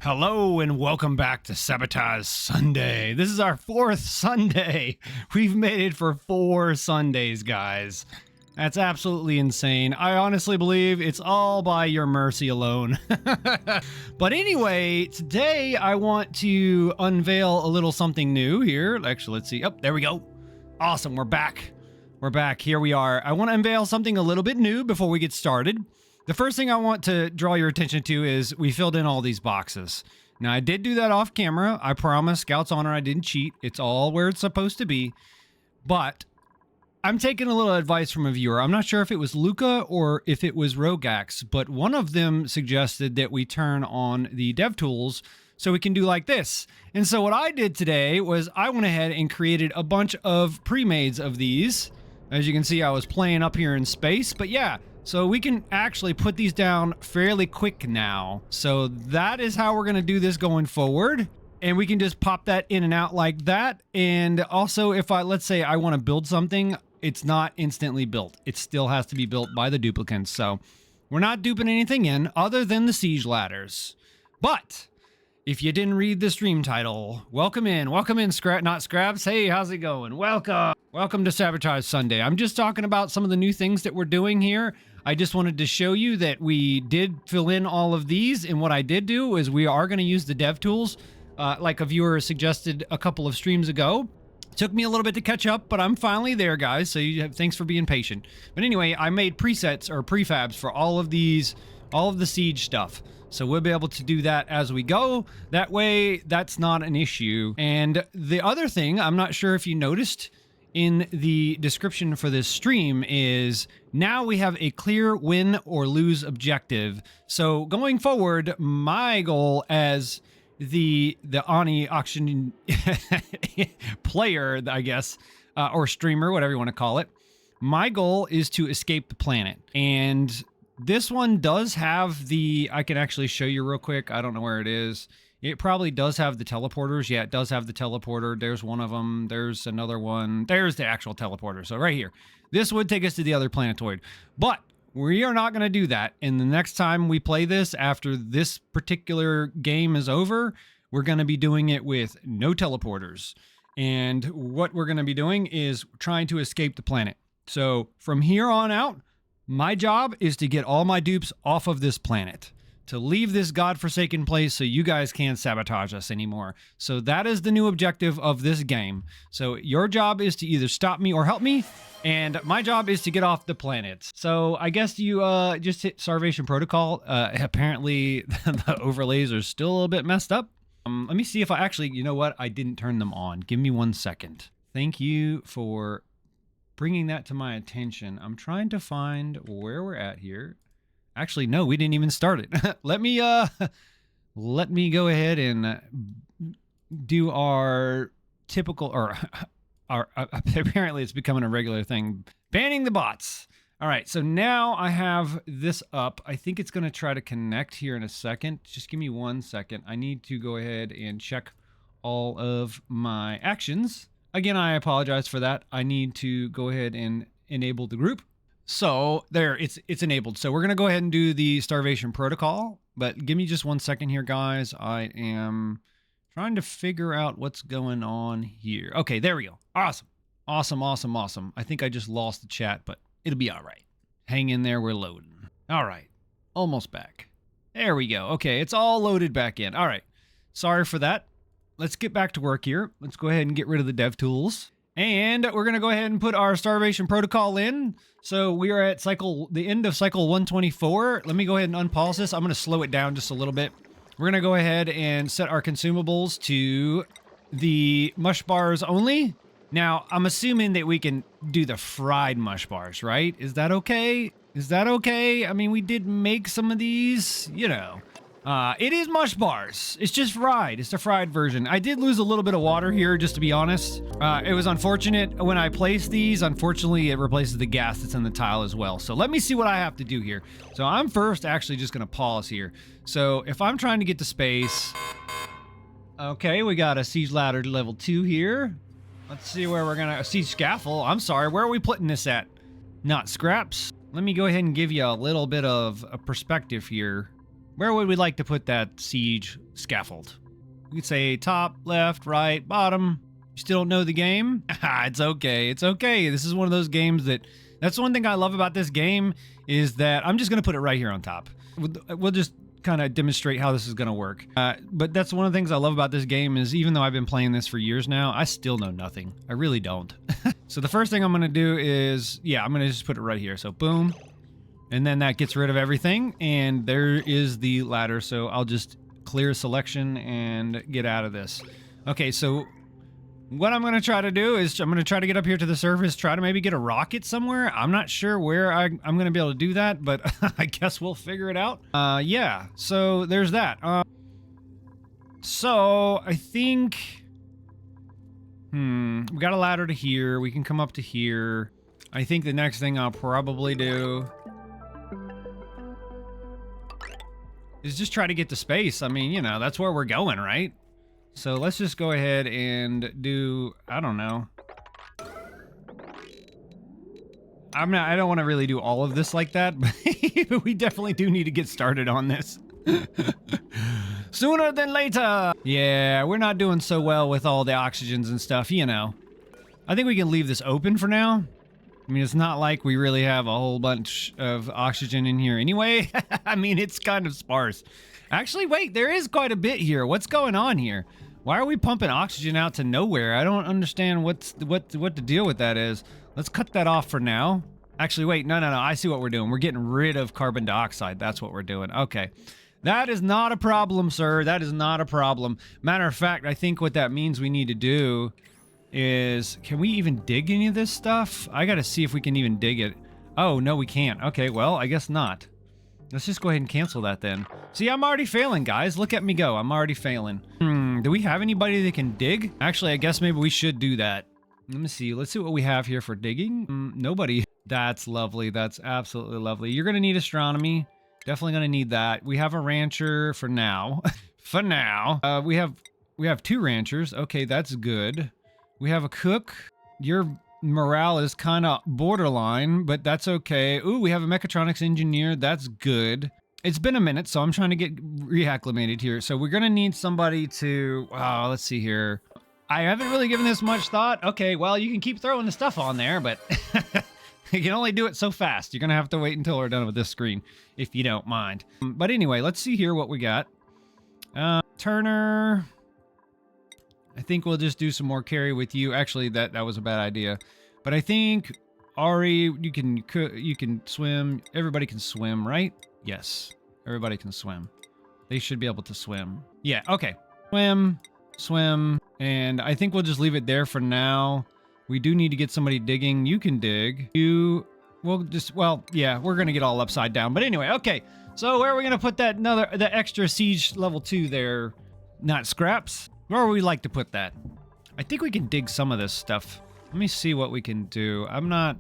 Hello and welcome back to Sabotage Sunday. This is our fourth Sunday. We've made it for 4 Sundays, guys. That's absolutely insane. I honestly believe it's all by your mercy alone. But anyway, today I want to unveil a little something new here. Actually, let's see. Oh, there we go. Awesome, we're back. We're back. Here we are. I want to unveil something a little bit new before we get started. The first thing I want to draw your attention to is we filled in all these boxes. Now, I did do that off camera. I promise, Scout's Honor, I didn't cheat. It's all where it's supposed to be. But I'm taking a little advice from a viewer. I'm not sure if it was Luca or if it was Rogax, but one of them suggested that we turn on the DevTools so we can do like this. And so what I did today was I went ahead and created a bunch of pre-mades of these. As you can see, I was playing up here in space, but yeah. So we can actually put these down fairly quick now. So that is how we're going to do this going forward. And we can just pop that in and out like that. And also if let's say I want to build something, it's not instantly built. It still has to be built by the duplicants. So we're not duping anything in other than the siege ladders. But if you didn't read the stream title, welcome in, not Scraps. Hey, how's it going? Welcome to Sabotage Sunday. I'm just talking about some of the new things that we're doing here. I just wanted to show you that we did fill in all of these, and what I did do is we are going to use the dev tools, like a viewer suggested a couple of streams ago. Took me a little bit to catch up, but I'm finally there, guys, so thanks for being patient. But anyway, I made presets or prefabs for all of the siege stuff. So we'll be able to do that as we go. That way, that's not an issue. And the other thing, I'm not sure if you noticed in the description for this stream, is now we have a clear win or lose objective. So going forward, my goal as the Ani auction player, I guess, or streamer, whatever you want to call it, my goal is to escape the planet. And this one does have I can actually show you real quick. I don't know where it is. It probably does have the teleporters. Yeah, it does have the teleporter. There's one of them. There's another one. There's the actual teleporter. So right here. This would take us to the other Planetoid. But we are not going to do that. And the next time we play this, after this particular game is over, we're going to be doing it with no teleporters. And what we're going to be doing is trying to escape the planet. So from here on out, my job is to get all my dupes off of this planet, to leave this godforsaken place so you guys can't sabotage us anymore. So that is the new objective of this game. So your job is to either stop me or help me, and my job is to get off the planet. So I guess you just hit Starvation Protocol. Apparently the overlays are still a little bit messed up. Let me see if I actually, you know what? I didn't turn them on. Give me 1 second. Thank you for bringing that to my attention. I'm trying to find where we're at here. Actually, no, we didn't even start it. Let me go ahead and do our typical, or our apparently it's becoming a regular thing, banning the bots. All right, so now I have this up. I think it's going to try to connect here in a second. Just give me 1 second. I need to go ahead and check all of my actions. Again, I apologize for that. I need to go ahead and enable the group. So there, it's enabled. So we're going to go ahead and do the Starvation Protocol, but give me just 1 second here, guys. I am trying to figure out what's going on here. Okay, there we go. Awesome. Awesome. I think I just lost the chat, but it'll be all right. Hang in there, we're loading. All right, almost back. There we go. Okay, it's all loaded back in. All right, sorry for that. Let's get back to work here. Let's go ahead and get rid of the dev tools. And we're going to go ahead and put our Starvation Protocol in. So we are at the end of cycle 124. Let me go ahead and unpause this. I'm going to slow it down just a little bit. We're going to go ahead and set our consumables to the mush bars only. Now, I'm assuming that we can do the fried mush bars, right? Is that okay? I mean, we did make some of these, you know. It is mush bars. It's just fried. It's the fried version. I did lose a little bit of water here, just to be honest. It was unfortunate when I placed these. Unfortunately, it replaces the gas that's in the tile as well. So let me see what I have to do here. So I'm first actually just going to pause here. So if I'm trying to get to space... Okay, we got a siege ladder level 2 here. Let's see where we're going to... Siege scaffold. I'm sorry, where are we putting this at? Not Scraps. Let me go ahead and give you a little bit of a perspective here. Where would we like to put that siege scaffold? We could say top, left, right, bottom. You still don't know the game? It's okay. It's okay. This is one of those games that's one thing I love about this game is that I'm just going to put it right here on top. We'll just kind of demonstrate how this is going to work. But that's one of the things I love about this game is even though I've been playing this for years now, I still know nothing. I really don't. So the first thing I'm going to do is, yeah, I'm going to just put it right here. So boom. And then that gets rid of everything. And there is the ladder. So I'll just clear selection and get out of this. Okay, so what I'm going to try to do is I'm going to try to get up here to the surface, try to maybe get a rocket somewhere. I'm not sure where I'm going to be able to do that, but I guess we'll figure it out. Yeah, so there's that. So I think, we got a ladder to here. We can come up to here. I think the next thing I'll probably do is just try to get to space. I mean, you know, that's where we're going, right? So let's just go ahead and do, I don't know. I don't want to really do all of this like that, but we definitely do need to get started on this. Sooner than later. Yeah, we're not doing so well with all the oxygens and stuff, you know. I think we can leave this open for now. I mean, it's not like we really have a whole bunch of oxygen in here anyway. I mean, it's kind of sparse. Actually, wait, there is quite a bit here. What's going on here? Why are we pumping oxygen out to nowhere? I don't understand what the deal with that is. Let's cut that off for now. Actually, wait, no. I see what we're doing. We're getting rid of carbon dioxide. That's what we're doing. Okay. That is not a problem, sir. That is not a problem. Matter of fact, I think what that means we need to do is, can we even dig any of this stuff? I gotta see if we can even dig it. Oh, no, we can't. Okay, well, I guess not. Let's just go ahead and cancel that then. See, I'm already failing, guys. Look at me go. I'm already failing. Do we have anybody that can dig? Actually, I guess maybe we should do that. Let me see. Let's see what we have here for digging. Nobody. That's lovely. That's absolutely lovely. You're gonna need astronomy. Definitely gonna need that. We have a rancher for now. For now. We have 2 ranchers. Okay, that's good. We have a cook. Your morale is kind of borderline, but that's okay. Ooh, we have a mechatronics engineer. That's good. It's been a minute, so I'm trying to get reacclimated here. So we're going to need somebody to... Oh, let's see here. I haven't really given this much thought. Okay, well, you can keep throwing the stuff on there, but you can only do it so fast. You're going to have to wait until we're done with this screen, if you don't mind. But anyway, let's see here what we got. Turner... I think we'll just do some more carry with you. Actually, that was a bad idea. But I think, Ari, you can swim. Everybody can swim, right? Yes. Everybody can swim. They should be able to swim. Yeah, okay. Swim. And I think we'll just leave it there for now. We do need to get somebody digging. You can dig. Well, yeah, we're going to get all upside down. But anyway, okay. So where are we going to put the extra siege level 2 there? Not scraps. Where would we like to put that? I think we can dig some of this stuff. Let me see what we can do. I'm not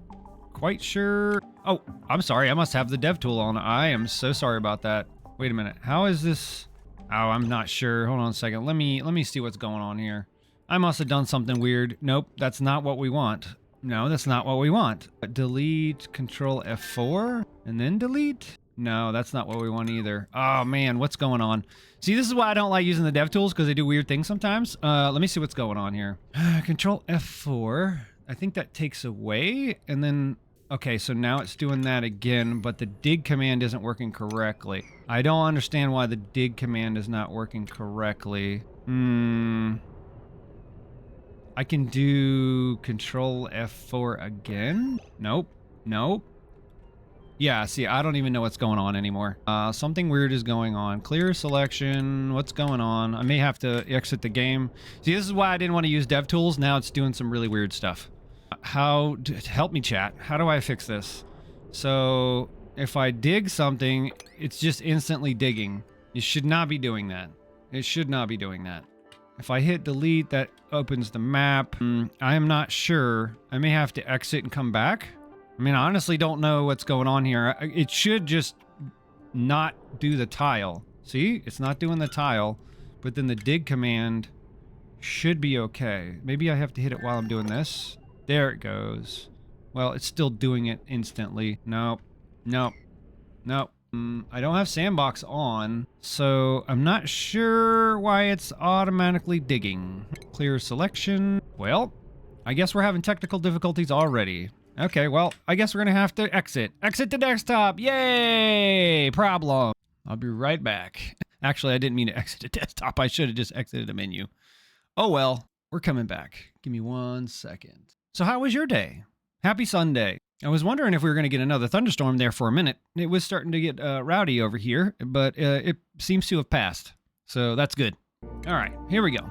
quite sure. Oh, I'm sorry. I must have the dev tool on. I am so sorry about that. Wait a minute. How is this? Oh, I'm not sure. Hold on a second. Let me see what's going on here. I must have done something weird. Nope, that's not what we want. No, that's not what we want. Delete, Control F4, and then delete? No, that's not what we want either. Oh man, what's going on? See, this is why I don't like using the dev tools, because they do weird things sometimes. Let me see what's going on here. Control F4. I think that takes away, and then... Okay, so now it's doing that again, but the dig command isn't working correctly. I don't understand why the dig command is not working correctly. I can do Control F4 again? Nope. Yeah, see, I don't even know what's going on anymore. Something weird is going on. Clear selection. What's going on? I may have to exit the game. See, this is why I didn't want to use DevTools. Now it's doing some really weird stuff. Help me, chat. How do I fix this? So, if I dig something, it's just instantly digging. You should not be doing that. It should not be doing that. If I hit delete, that opens the map. I am not sure. I may have to exit and come back. I mean, I honestly don't know what's going on here. It should just not do the tile. See? It's not doing the tile, but then the dig command should be okay. Maybe I have to hit it while I'm doing this. There it goes. Well, it's still doing it instantly. Nope. I don't have sandbox on, so I'm not sure why it's automatically digging. Clear selection. Well, I guess we're having technical difficulties already. Okay, well, I guess we're gonna have to exit. Exit the desktop, yay! Problem. I'll be right back. Actually, I didn't mean to exit a desktop. I should have just exited a menu. Oh well, we're coming back. Give me 1 second. So how was your day? Happy Sunday. I was wondering if we were going to get another thunderstorm there for a minute. It was starting to get rowdy over here, but it seems to have passed. So that's good. All right, here we go.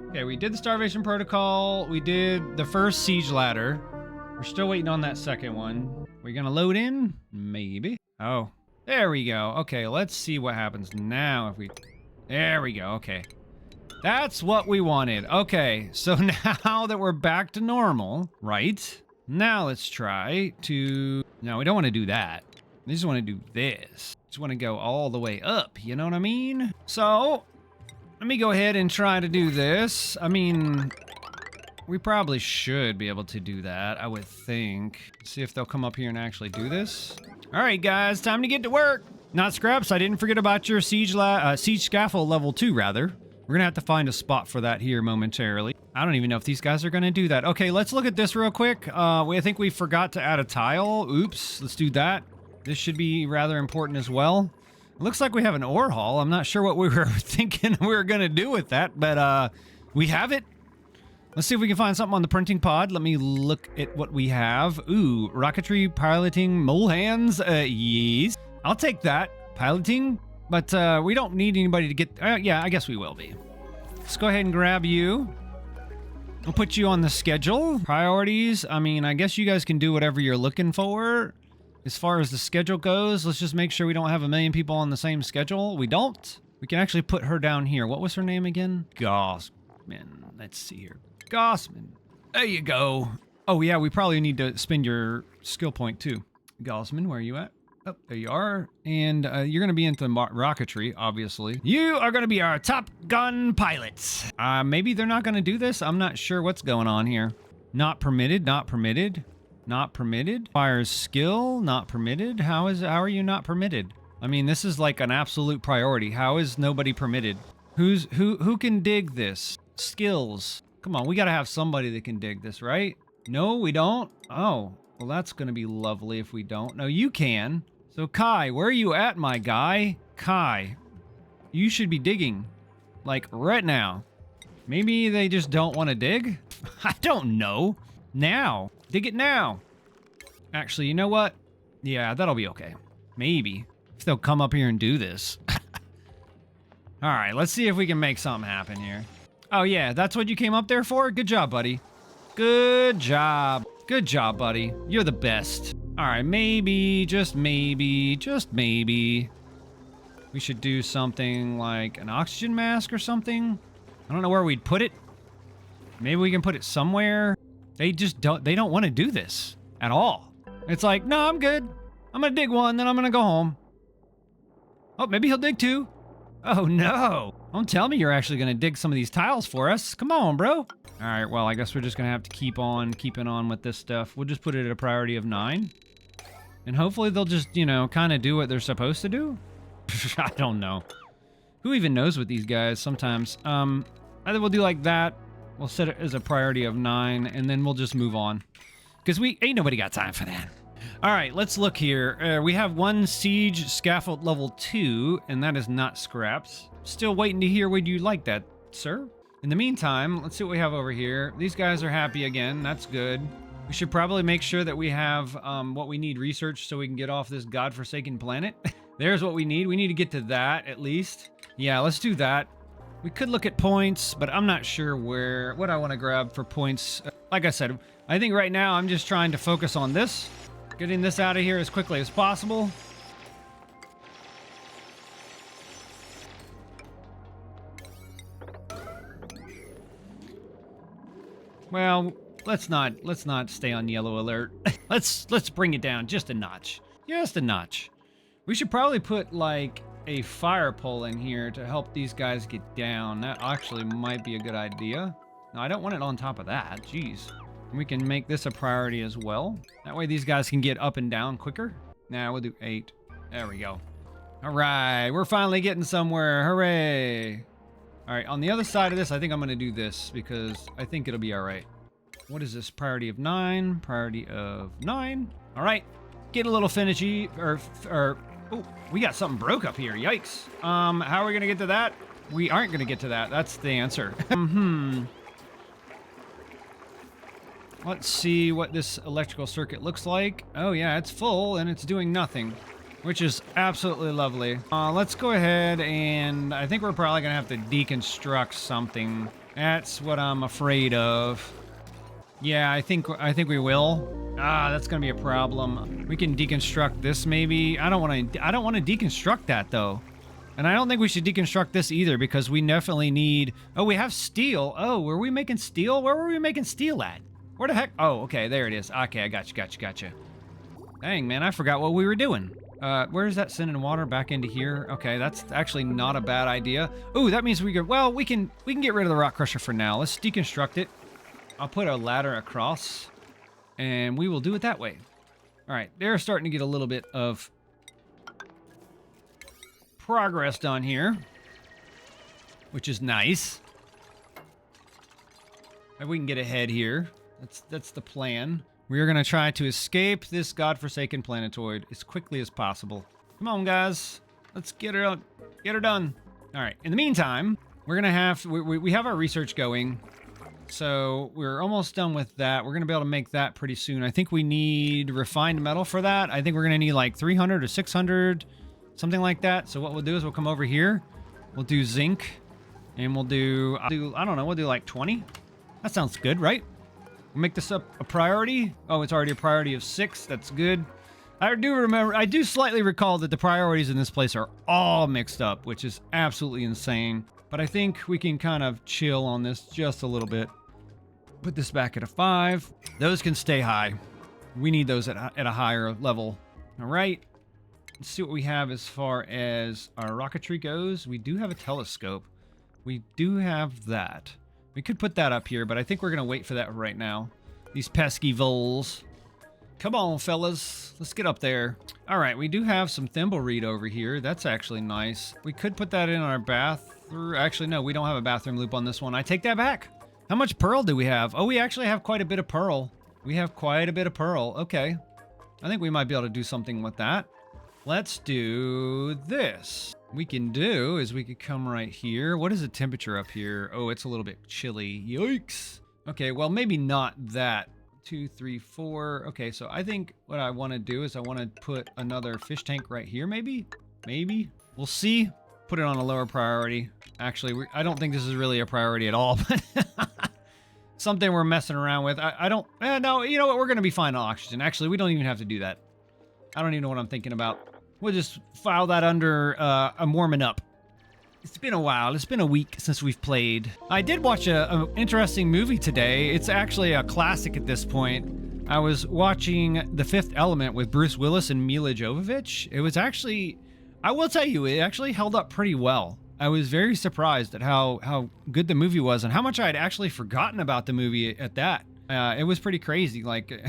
Okay, we did the starvation protocol. We did the first siege ladder. We're still waiting on that second one. We're going to load in? Maybe. Oh, there we go. Okay, let's see what happens now if we... There we go, okay. That's what we wanted. Okay, so now that we're back to normal, right? Now let's try to... No, we don't want to do that. We just want to do this. Just want to go all the way up, you know what I mean? So, let me go ahead and try to do this. I mean, we probably should be able to do that, I would think. See if they'll come up here and actually do this. All right, guys, time to get to work. Not Scraps, I didn't forget about your siege scaffold level 2, rather. We're gonna have to find a spot for that here momentarily. I don't even know if these guys are gonna do that. Okay, let's look at this real quick. I think we forgot to add a tile. Oops, let's do that. This should be rather important as well. It looks like we have an ore haul. I'm not sure what we were thinking we were gonna do with that, but we have it. Let's see if we can find something on the printing pod. Let me look at what we have. Ooh, rocketry piloting mole hands. Yes. I'll take that. Piloting. But we don't need anybody to get... yeah, I guess we will be. Let's go ahead and grab you. We'll put you on the schedule. Priorities. I mean, I guess you guys can do whatever you're looking for. As far as the schedule goes, let's just make sure we don't have a million people on the same schedule. We don't. We can actually put her down here. What was her name again? Gossman. Let's see here. Gossman. There you go. Oh, yeah, we probably need to spend your skill point, too. Gossman, where are you at? Oh, there you are. And you're going to be into rocketry, obviously. You are going to be our Top Gun pilots. Maybe they're not going to do this. I'm not sure what's going on here. Not permitted, not permitted, not permitted. Fires skill, not permitted. How are you not permitted? I mean, this is like an absolute priority. How is nobody permitted? Who can dig this? Skills. Come on, we got to have somebody that can dig this, right? No, we don't? Oh, well, that's going to be lovely if we don't. No, you can. So, Kai, where are you at, my guy? Kai, you should be digging. Like, right now. Maybe they just don't want to dig? I don't know. Now. Dig it now. Actually, you know what? Yeah, that'll be okay. Maybe. If they'll come up here and do this. All right, let's see if we can make something happen here. Oh, yeah, that's what you came up there for? Good job, buddy. Good job. Good job, buddy. You're the best. All right, maybe, just maybe, we should do something like an oxygen mask or something. I don't know where we'd put it. Maybe we can put it somewhere. They don't want to do this at all. It's like, no, I'm good. I'm going to dig one, then I'm going to go home. Oh, maybe he'll dig two. Oh, no. Don't tell me you're actually going to dig some of these tiles for us. Come on, bro. All right, well, I guess we're just going to have to keep on keeping on with this stuff. We'll just put it at a priority of 9. And hopefully they'll just, you know, kind of do what they're supposed to do. I don't know. Who even knows with these guys sometimes? Either we'll do like that. We'll set it as a priority of 9, and then we'll just move on. Because ain't nobody got time for that. All right, let's look here. We have one siege scaffold level 2, and that is not Scraps. Still waiting to hear would you like that, sir? In the meantime, let's see what we have over here. These guys are happy again. That's good. We should probably make sure that we have what we need research so we can get off this godforsaken planet. There's what we need. We need to get to that at least. Yeah, let's do that. We could look at points, but I'm not sure what I want to grab for points. Like I said, I think right now I'm just trying to focus on this. Getting this out of here as quickly as possible. Well, let's not stay on yellow alert. let's bring it down just a notch. Just a notch. We should probably put like a fire pole in here to help these guys get down. That actually might be a good idea. No, I don't want it on top of that. Jeez. We can make this a priority as well. That way these guys can get up and down quicker. Nah, we'll do 8. There we go. All right, we're finally getting somewhere. Hooray. All right, on the other side of this, I think I'm going to do this because I think it'll be all right. What is this? Priority of 9. Priority of 9. All right, get a little finishy. Oh, we got something broke up here. Yikes. How are we going to get to that? We aren't going to get to that. That's the answer. Let's see what this electrical circuit looks like. Oh, yeah, it's full and it's doing nothing, which is absolutely lovely. Let's go ahead and I think we're probably going to have to deconstruct something. That's what I'm afraid of. Yeah, I think we will. That's going to be a problem. We can deconstruct this maybe. I don't want to deconstruct that though. And I don't think we should deconstruct this either because we definitely need... Oh, we have steel. Oh, were we making steel? Where were we making steel at? Where the heck? Oh, okay, there it is. Okay, I got you. Dang, man, I forgot what we were doing. Where is that sending water back into here? Okay, that's actually not a bad idea. Ooh, that means we can get rid of the rock crusher for now. Let's deconstruct it. I'll put a ladder across, and we will do it that way. All right, they're starting to get a little bit of progress done here, which is nice. If we can get ahead here, that's the plan. We are going to try to escape this godforsaken planetoid as quickly as possible. Come on, guys. Let's get her done. All right. In the meantime, we're going to have... We have our research going. So we're almost done with that. We're going to be able to make that pretty soon. I think we need refined metal for that. I think we're going to need like 300 or 600, something like that. So what we'll do is we'll come over here. We'll do zinc. And we'll do... I don't know. We'll do like 20. That sounds good, right? We'll make this up a priority. Oh, it's already a priority of 6. That's good. I do slightly recall that the priorities in this place are all mixed up, which is absolutely insane. But I think we can kind of chill on this just a little bit. Put this back at a 5. Those can stay high. We need those at a higher level. All right. Let's see what we have as far as our rocketry goes. We do have a telescope. We do have that. We could put that up here, but I think we're going to wait for that right now. These pesky voles. Come on, fellas. Let's get up there. All right, we do have some thimble reed over here. That's actually nice. We could put that in our bathroom. Actually, no, we don't have a bathroom loop on this one. I take that back. How much pearl do we have? Oh, we actually have quite a bit of pearl. We have quite a bit of pearl. Okay. I think we might be able to do something with that. Let's do this. We can do is we could come right here. What is the temperature up here? Oh, it's a little bit chilly. Yikes. Okay, well, maybe not that. 2, 3, 4. Okay, so I think what I want to do is I want to put another fish tank right here, maybe? Maybe. We'll see. Put it on a lower priority. Actually, I don't think this is really a priority at all, but something we're messing around with. I don't... no, you know what? We're going to be fine on oxygen. Actually, we don't even have to do that. I don't even know what I'm thinking about. We'll just file that under I'm warming up. It's been a while. It's been a week since we've played. I did watch an interesting movie today. It's actually a classic at this point. I was watching The Fifth Element with Bruce Willis and Mila Jovovich. It was actually, I will tell you, it actually held up pretty well. I was very surprised at how good the movie was and how much I had actually forgotten about the movie at that. It was pretty crazy. Like,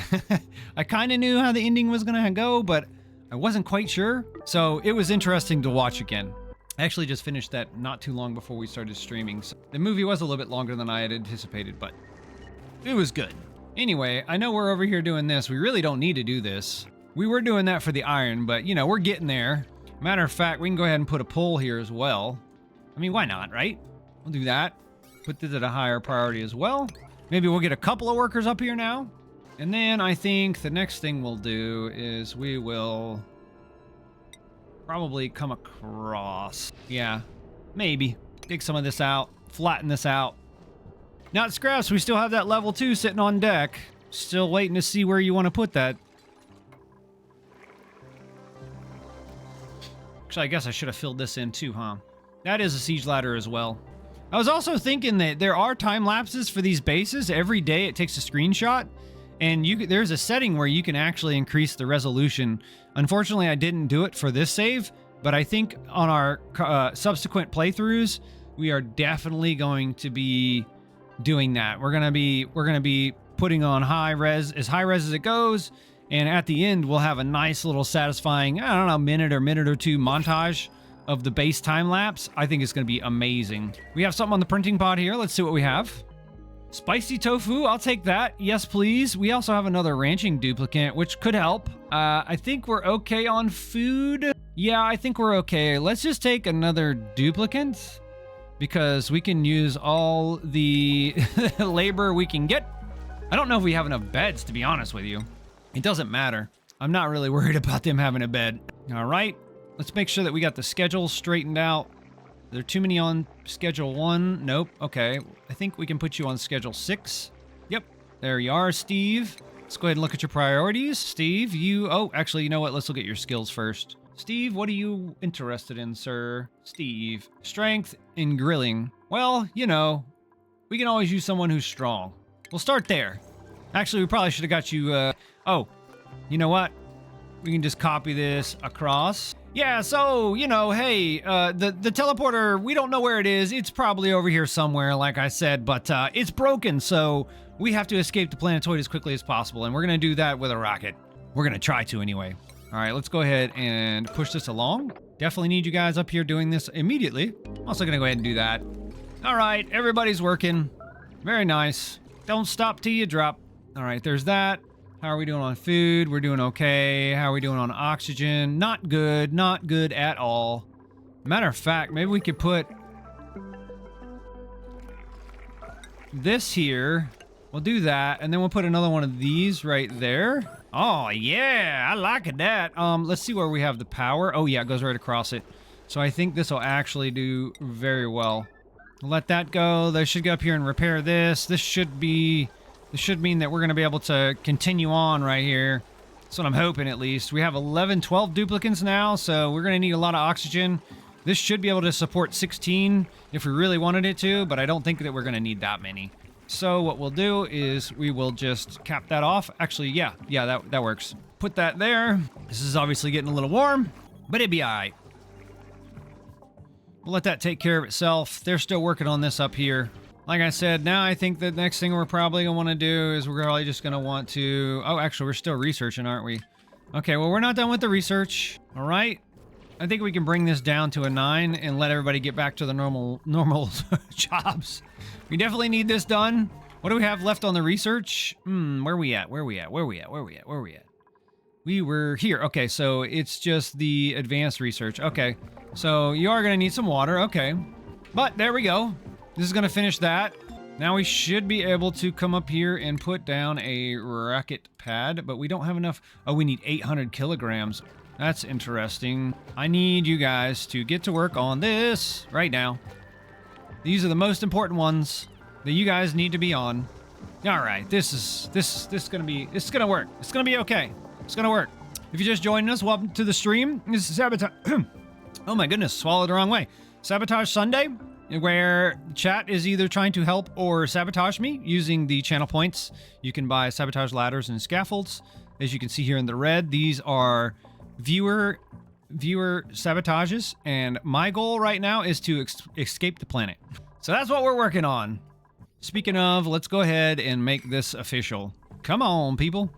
I kind of knew how the ending was going to go, but I wasn't quite sure. So it was interesting to watch again. I actually just finished that not too long before we started streaming. So the movie was a little bit longer than I had anticipated, but it was good. Anyway, I know we're over here doing this. We really don't need to do this. We were doing that for the iron, but you know, we're getting there. Matter of fact, we can go ahead and put a pole here as well. I mean, why not, right? We'll do that. Put this at a higher priority as well. Maybe we'll get a couple of workers up here now. And then I think the next thing we'll do is we will probably come across. Yeah, maybe. Dig some of this out. Flatten this out. Now, Scraps, we still have that level 2 sitting on deck. Still waiting to see where you want to put that. Actually, I guess I should have filled this in too, huh? That is a siege ladder as well. I was also thinking that there are time lapses for these bases. Every day it takes a screenshot. And there's a setting where you can actually increase the resolution. Unfortunately, I didn't do it for this save, but I think on our subsequent playthroughs, we are definitely going to be doing that. We're gonna be putting on as high res as it goes. And at the end, we'll have a nice little satisfying, I don't know, minute or two montage of the base time lapse. I think it's going to be amazing. We have something on the printing pod here. Let's see what we have. Spicy tofu, I'll take that. Yes, please. We also have another ranching duplicant, which could help. I think we're okay on food. Yeah, I think we're okay. Let's just take another duplicant because we can use all the labor we can get. I don't know if we have enough beds, to be honest with you. It doesn't matter. I'm not really worried about them having a bed. All right, let's make sure that we got the schedule straightened out. There are too many on schedule 1. Nope. Okay. I think we can put you on schedule 6. Yep. There you are, Steve. Let's go ahead and look at your priorities. Steve, oh, actually, you know what? Let's look at your skills first. Steve, what are you interested in, sir? Steve, strength and grilling. Well, you know, we can always use someone who's strong. We'll start there. Actually, we probably should have got you, oh, you know what? We can just copy this across. Yeah, so, you know, hey, the teleporter, we don't know where it is. It's probably over here somewhere, like I said, but it's broken, so we have to escape the Planetoid as quickly as possible, and we're going to do that with a rocket. We're going to try to anyway. All right, let's go ahead and push this along. Definitely need you guys up here doing this immediately. I'm also going to go ahead and do that. All right, everybody's working. Very nice. Don't stop till you drop. All right, there's that. How are we doing on food? We're doing okay. How are we doing on oxygen? Not good. Not good at all. Matter of fact, maybe we could put this here. We'll do that, and then we'll put another one of these right there. Oh, yeah. I like that. Let's see where we have the power. Oh, yeah, it goes right across it. So I think this will actually do very well. Let that go. They should go up here and repair this. This should mean that we're going to be able to continue on right here. That's what I'm hoping, at least. We have 11, 12 duplicants now, so we're going to need a lot of oxygen. This should be able to support 16 if we really wanted it to, but I don't think that we're going to need that many. So what we'll do is we will just cap that off. Actually, yeah, that works. Put that there. This is obviously getting a little warm, but it'd be all right. We'll let that take care of itself. They're still working on this up here. Like I said, now I think the next thing we're probably going to want to do is we're probably just going to want to... Oh, actually, we're still researching, aren't we? Okay, well, we're not done with the research. All right. I think we can bring this down to a 9 and let everybody get back to the normal jobs. We definitely need this done. What do we have left on the research? Where we at? Where we at? We were here. Okay, so it's just the advanced research. Okay, so you are going to need some water. Okay, but there we go. This is going to finish that. Now we should be able to come up here and put down a rocket pad, but we don't have enough. Oh, we need 800 kilograms. That's interesting. I need you guys to get to work on this right now. These are the most important ones that you guys need to be on. All right, this is gonna work. It's gonna be okay. It's gonna work. If you're just joining us, welcome to the stream. This is Sabotage. Oh my goodness, swallowed the wrong way. Sabotage Sunday, where chat is either trying to help or sabotage me using the channel points. You can buy sabotage ladders and scaffolds. As you can see here in the red, these are viewer sabotages, and my goal right now is to escape the planet. So that's what we're working on. Speaking of, let's go ahead and make this official. Come on, people.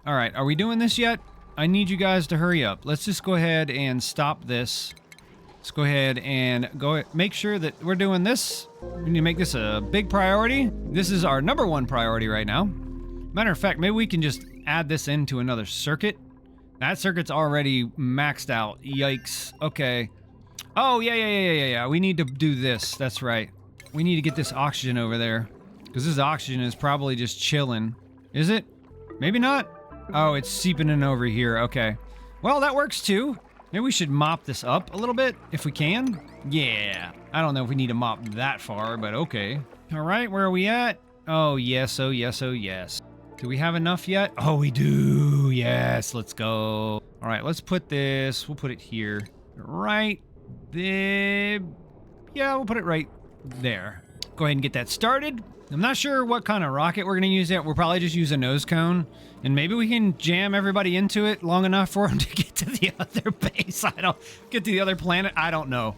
All right, are we doing this yet? I need you guys to hurry up. Let's just go ahead and stop this. Let's go ahead and make sure that we're doing this. We need to make this a big priority. This is our #1 priority right now. Matter of fact, maybe we can just add this into another circuit. That circuit's already maxed out. Yikes. Okay. Oh, yeah. We need to do this. That's right. We need to get this oxygen over there. Because this oxygen is probably just chilling. Is it? Maybe not. Oh, it's seeping in over here. Okay. Well, that works too. Maybe we should mop this up a little bit if we can. Yeah. I don't know if we need to mop that far, but okay. All right, where are we at? Oh, yes. Oh, yes. Oh, yes. Do we have enough yet? Oh, we do. Yes, let's go. All right, let's put this. We'll put it here. Right there. Yeah, we'll put it right there. Go ahead and get that started. I'm not sure what kind of rocket we're going to use yet. We'll probably just use a nose cone. And maybe we can jam everybody into it long enough for them to get to the other base. Get to the other planet. I don't know.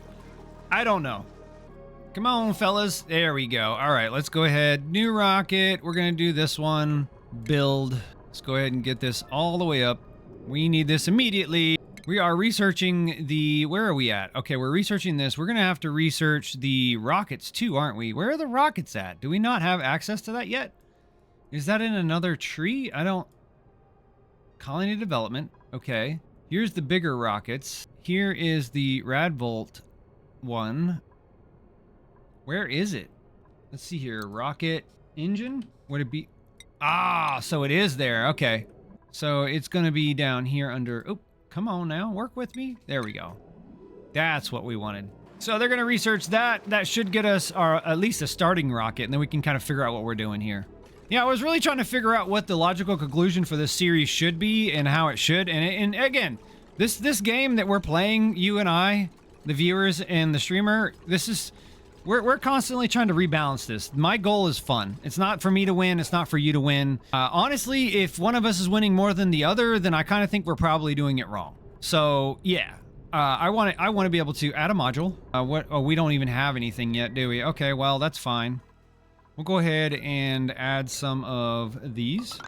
Come on, fellas. There we go. All right, let's go ahead. New rocket. We're going to do this one. Build. Let's go ahead and get this all the way up. We need this immediately. We are researching the... Where are we at? Okay, we're researching this. We're going to have to research the rockets too, aren't we? Where are the rockets at? Do we not have access to that yet? Is that in another tree? I don't... Colony development. Okay. Here's the bigger rockets. Here is the Radvolt one. Where is it? Let's see here. Rocket engine? Would it be... Ah, so it is there. Okay. So it's going to be down here under... Oh, come on now. Work with me. There we go. That's what we wanted. So they're going to research that. That should get us at least a starting rocket, and then we can kind of figure out what we're doing here. Yeah, I was really trying to figure out what the logical conclusion for this series should be and how it should. And again, this game that we're playing, you and I, the viewers and the streamer, this is... We're constantly trying to rebalance this. My goal is fun. It's not for me to win. It's not for you to win. Honestly, if one of us is winning more than the other, then I kind of think we're probably doing it wrong. So yeah, I want to be able to add a module. Oh, we don't even have anything yet, do we? Okay, well that's fine. We'll go ahead and add some of these.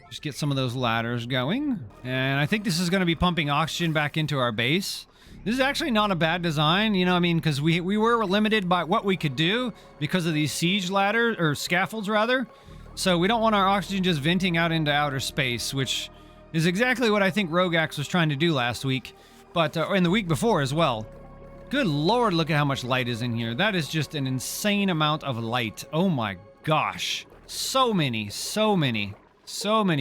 Just get some of those ladders going. And I think this is going to be pumping oxygen back into our base. This is actually not a bad design, you know, I mean, because we were limited by what we could do because of these siege ladders, or scaffolds rather. So we don't want our oxygen just venting out into outer space, which is exactly what I think Rogax was trying to do last week, but and the week before as well. Good lord, look at how much light is in here. That is just an insane amount of light. Oh my gosh. So many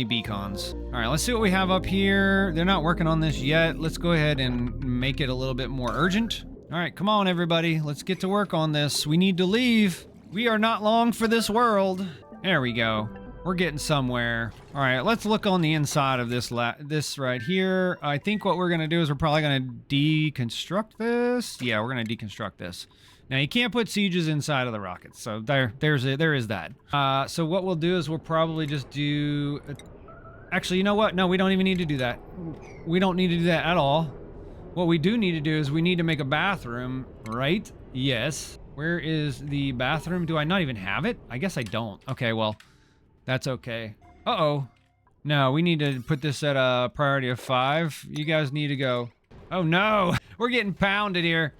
beacons. All right, let's see what we have up here. They're not working on this yet. Let's go ahead and make it a little bit more urgent. All right, come on, everybody. Let's get to work on this. We need to leave. We are not long for this world. There we go. We're getting somewhere. All right, let's look on the inside of this right here. I think what we're going to do is we're probably going to deconstruct this. Yeah, we're going to deconstruct this. Now, you can't put sieges inside of the rockets, so there is that. So what we'll do is we'll probably just do... Actually, you know what? No, we don't even need to do that. We don't need to do that at all. What we do need to do is we need to make a bathroom, right? Yes. Where is the bathroom? Do I not even have it? I guess I don't. Okay, well, that's okay. Uh-oh. No, we need to put this at a priority of 5. You guys need to go. Oh, no. We're getting pounded here.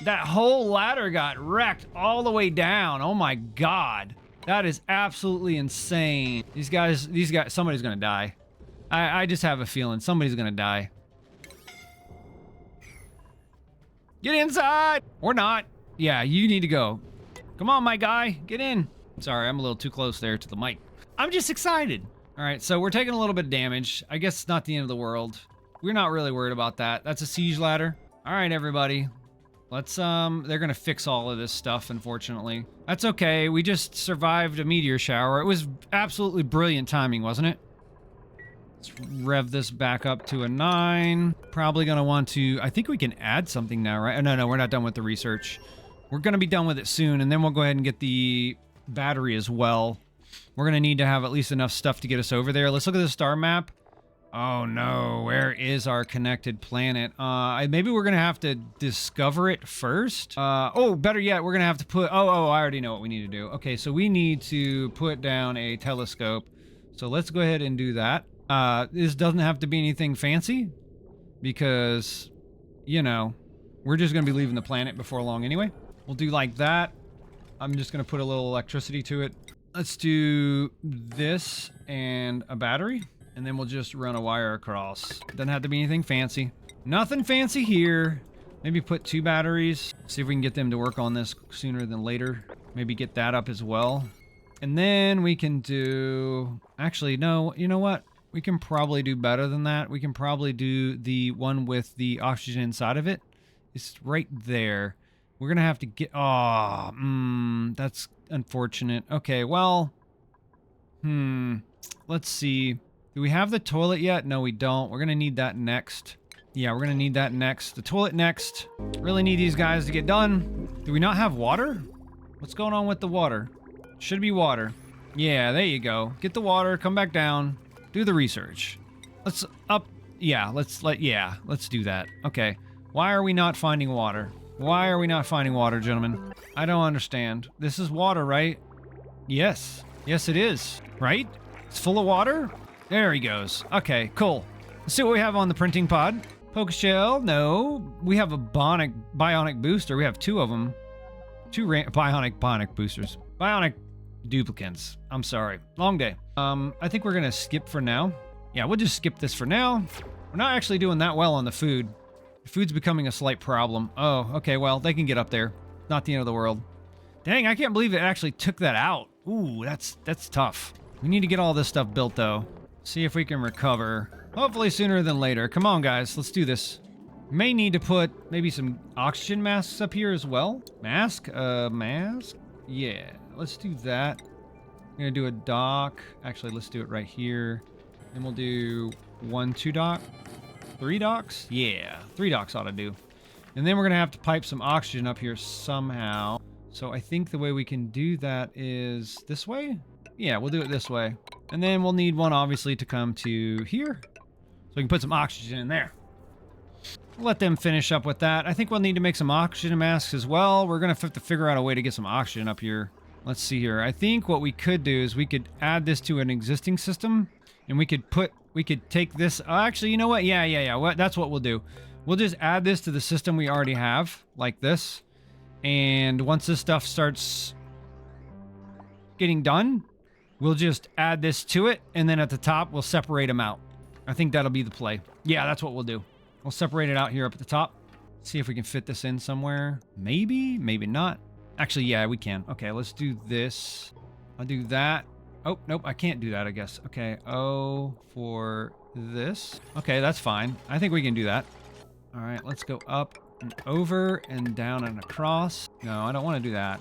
That whole ladder got wrecked all the way down. Oh my god. That is absolutely insane. These guys, somebody's gonna die. I just have a feeling somebody's gonna die. Get inside! Or not. Yeah, you need to go. Come on, my guy. Get in. Sorry, I'm a little too close there to the mic. I'm just excited. All right, so we're taking a little bit of damage. I guess it's not the end of the world. We're not really worried about that. That's a siege ladder. All right, everybody. Let's, they're gonna fix all of this stuff, unfortunately. That's okay, we just survived a meteor shower. It was absolutely brilliant timing, wasn't it? Let's rev this back up to a 9. Probably gonna want to, I think we can add something now, right? Oh, no, we're not done with the research. We're gonna be done with it soon, and then we'll go ahead and get the battery as well. We're gonna need to have at least enough stuff to get us over there. Let's look at the star map. Oh no, where is our connected planet? Maybe we're gonna have to discover it first. Oh, better yet, we're gonna have to put, I already know what we need to do. Okay, so we need to put down a telescope. So let's go ahead and do that. This doesn't have to be anything fancy because, you know, we're just gonna be leaving the planet before long anyway. We'll do like that. I'm just gonna put a little electricity to it. Let's do this and a battery. And then we'll just run a wire across. Doesn't have to be anything fancy. Nothing fancy here. Maybe put 2 batteries. See if we can get them to work on this sooner than later. Maybe get that up as well. And then we can do... Actually, no. You know what? We can probably do better than that. We can probably do the one with the oxygen inside of it. It's right there. We're going to have to get... that's unfortunate. Okay, well... Let's see... Do we have the toilet yet? No, we don't. We're gonna need that next. Yeah, we're gonna need that next. The toilet next. Really need these guys to get done. Do we not have water? What's going on with the water? Should be water. Yeah, there you go. Get the water, come back down, do the research. Let's up. Yeah, let's do that. Okay. Why are we not finding water? Why are we not finding water, gentlemen? I don't understand. This is water, right? Yes. Yes, it is. Right? It's full of water? There he goes. Okay, cool. Let's see what we have on the printing pod. Poke shell? No. We have a bionic booster. We have two of them. Two bionic boosters. Bionic duplicants. I'm sorry. Long day. I think we're gonna skip for now. Yeah, we'll just skip this for now. We're not actually doing that well on the food. The food's becoming a slight problem. Oh, okay, well, they can get up there. Not the end of the world. Dang, I can't believe it actually took that out. Ooh, that's tough. We need to get all this stuff built, though. See if we can recover. Hopefully sooner than later. Come on, guys, let's do this. May need to put maybe some oxygen masks up here as well. Mask? Mask? Yeah, let's do that. I'm gonna do a dock. Actually, let's do it right here. And we'll do 1, 2 dock. 3 docks? Yeah, 3 docks ought to do. And then we're gonna have to pipe some oxygen up here somehow. So I think the way we can do that is this way? Yeah, we'll do it this way. And then we'll need one, obviously, to come to here. So we can put some oxygen in there. We'll let them finish up with that. I think we'll need to make some oxygen masks as well. We're gonna have to figure out a way to get some oxygen up here. Let's see here. I think what we could do is we could add this to an existing system. And we could take this, actually, you know what? Yeah. That's what we'll do. We'll just add this to the system we already have, like this. And once this stuff starts getting done, we'll just add this to it. And then at the top, we'll separate them out. I think that'll be the play. Yeah, that's what we'll do. We'll separate it out here up at the top. See if we can fit this in somewhere. Maybe, maybe not. Actually, yeah, we can. Okay, let's do this. I'll do that. Oh, nope, I can't do that, I guess. Okay, for this. Okay, that's fine. I think we can do that. All right, let's go up and over and down and across. No, I don't want to do that.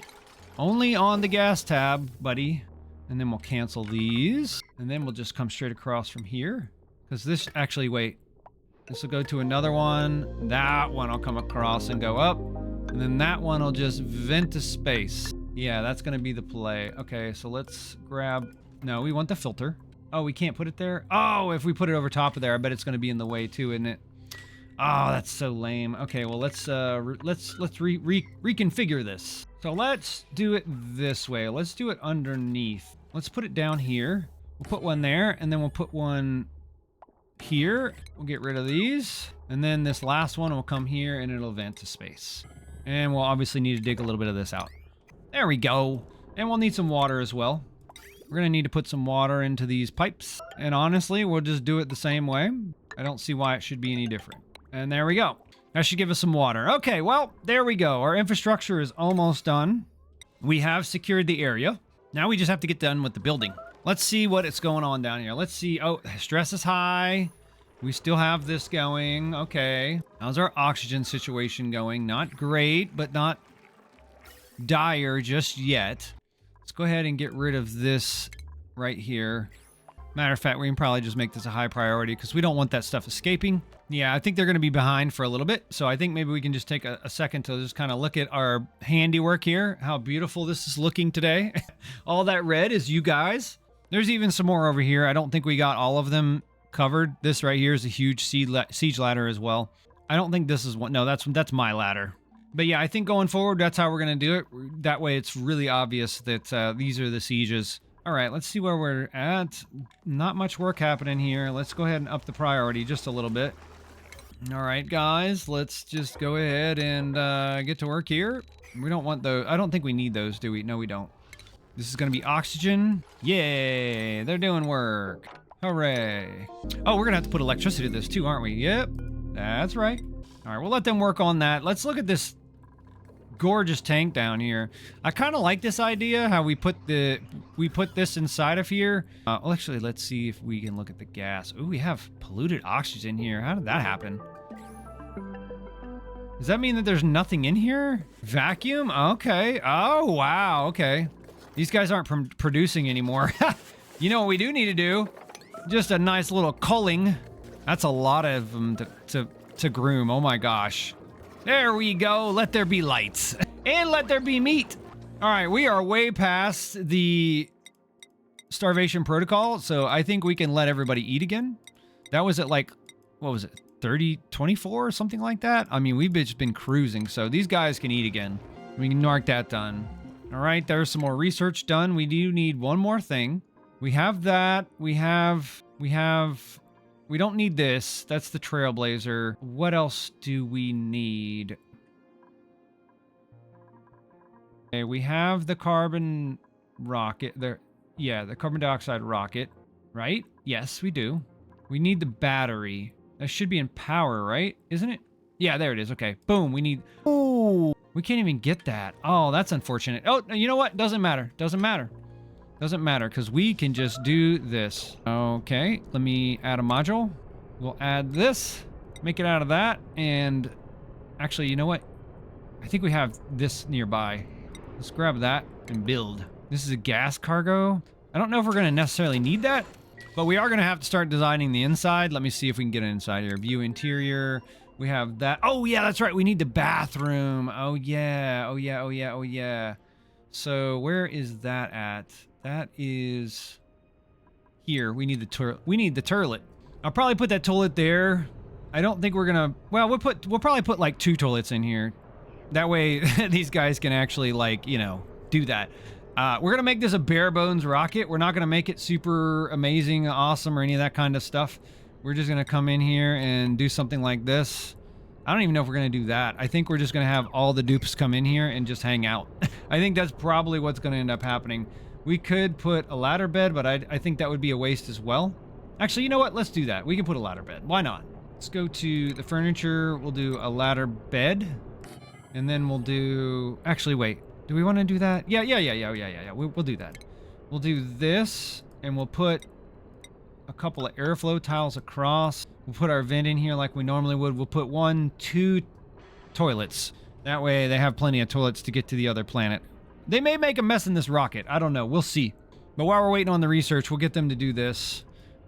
Only on the gas tab, buddy. And then we'll cancel these. And then we'll just come straight across from here. Because this, actually, wait. This will go to another one. That one will come across and go up. And then that one will just vent to space. Yeah, that's going to be the play. Okay, so let's grab... No, we want the filter. Oh, we can't put it there? Oh, if we put it over top of there, I bet it's going to be in the way too, isn't it? Oh, that's so lame. Okay, well, let's reconfigure this. So let's do it this way. Let's do it underneath. Let's put it down here. We'll put one there, and then we'll put one here. We'll get rid of these. And then this last one will come here, and it'll vent to space. And we'll obviously need to dig a little bit of this out. There we go. And we'll need some water as well. We're going to need to put some water into these pipes. And honestly, we'll just do it the same way. I don't see why it should be any different. And there we go. That should give us some water. Okay, well, there we go. Our infrastructure is almost done. We have secured the area. Now we just have to get done with the building. Let's see what is going on down here. Let's see. Oh, stress is high. We still have this going. Okay. How's our oxygen situation going? Not great, but not dire just yet. Let's go ahead and get rid of this right here. Matter of fact, we can probably just make this a high priority because we don't want that stuff escaping. Yeah, I think they're going to be behind for a little bit. So I think maybe we can just take a second to just kind of look at our handiwork here. How beautiful this is looking today. All that red is you guys. There's even some more over here. I don't think we got all of them covered. This right here is a huge siege ladder as well. I don't think this is one. No, that's my ladder. But yeah, I think going forward, that's how we're going to do it. That way it's really obvious that these are the sieges. All right, let's see where we're at. Not much work happening here. Let's go ahead and up the priority just a little bit. All right, guys, let's just go ahead and get to work here. We don't want those. I don't think we need those, do we? No, we don't. This is going to be oxygen. Yay, they're doing work. Hooray. Oh, we're going to have to put electricity to this too, aren't we? Yep, that's right. All right, we'll let them work on that. Let's look at this gorgeous tank down here. I kind of like this idea, how we put this inside of here. Well, actually, let's see if we can look at the gas. Ooh, we have polluted oxygen here. How did that happen? Does that mean that there's nothing in here? Vacuum? Okay. Oh, wow. Okay. These guys aren't producing anymore. You know what we do need to do? Just a nice little culling. That's a lot of them to groom. Oh my gosh. There we go. Let there be lights. And let there be meat. All right, we are way past the starvation protocol, so I think we can let everybody eat again. That was at like, what was it? 30, 24 or something like that. I mean, we've just been cruising, so these guys can eat again. We can mark that done. All right, there's some more research done. We do need one more thing. We have that. We don't need this. That's the Trailblazer. What else do we need? Okay, we have the carbon rocket there. Yeah, the carbon dioxide rocket, right? Yes, we do. We need the battery. That should be in power, right? Isn't it? Yeah, there it is. Okay, boom. We need... Oh, we can't even get that. Oh, that's unfortunate. Oh, you know what? Doesn't matter. Doesn't matter. Doesn't matter because we can just do this. Okay, let me add a module. We'll add this, make it out of that, and actually, you know what? I think we have this nearby. Let's grab that and build. This is a gas cargo. I don't know if we're going to necessarily need that, but we are going to have to start designing the inside. Let me see if we can get it inside here. View interior. We have that. Oh, yeah, that's right. We need the bathroom. Oh, yeah. Oh, yeah. Oh, yeah. Oh, yeah. So where is that at? That is here. We need the toilet. We need the toilet. I'll probably put that toilet there. I don't think we're gonna. Well, we'll probably put like 2 toilets in here. That way, these guys can actually like do that. We're gonna make this a bare bones rocket. We're not gonna make it super amazing, awesome, or any of that kind of stuff. We're just gonna come in here and do something like this. I don't even know if we're gonna do that. I think we're just gonna have all the dupes come in here and just hang out. I think that's probably what's gonna end up happening. We could put a ladder bed, but I think that would be a waste as well. Actually, you know what? Let's do that. We can put a ladder bed. Why not? Let's go to the furniture. We'll do a ladder bed. And then we'll do... Actually, wait. Do we want to do that? Yeah. We'll do that. We'll do this, and we'll put a couple of airflow tiles across. We'll put our vent in here like we normally would. We'll put 1, 2 toilets. That way they have plenty of toilets to get to the other planet. They may make a mess in this rocket. I don't know. We'll see. But while we're waiting on the research, we'll get them to do this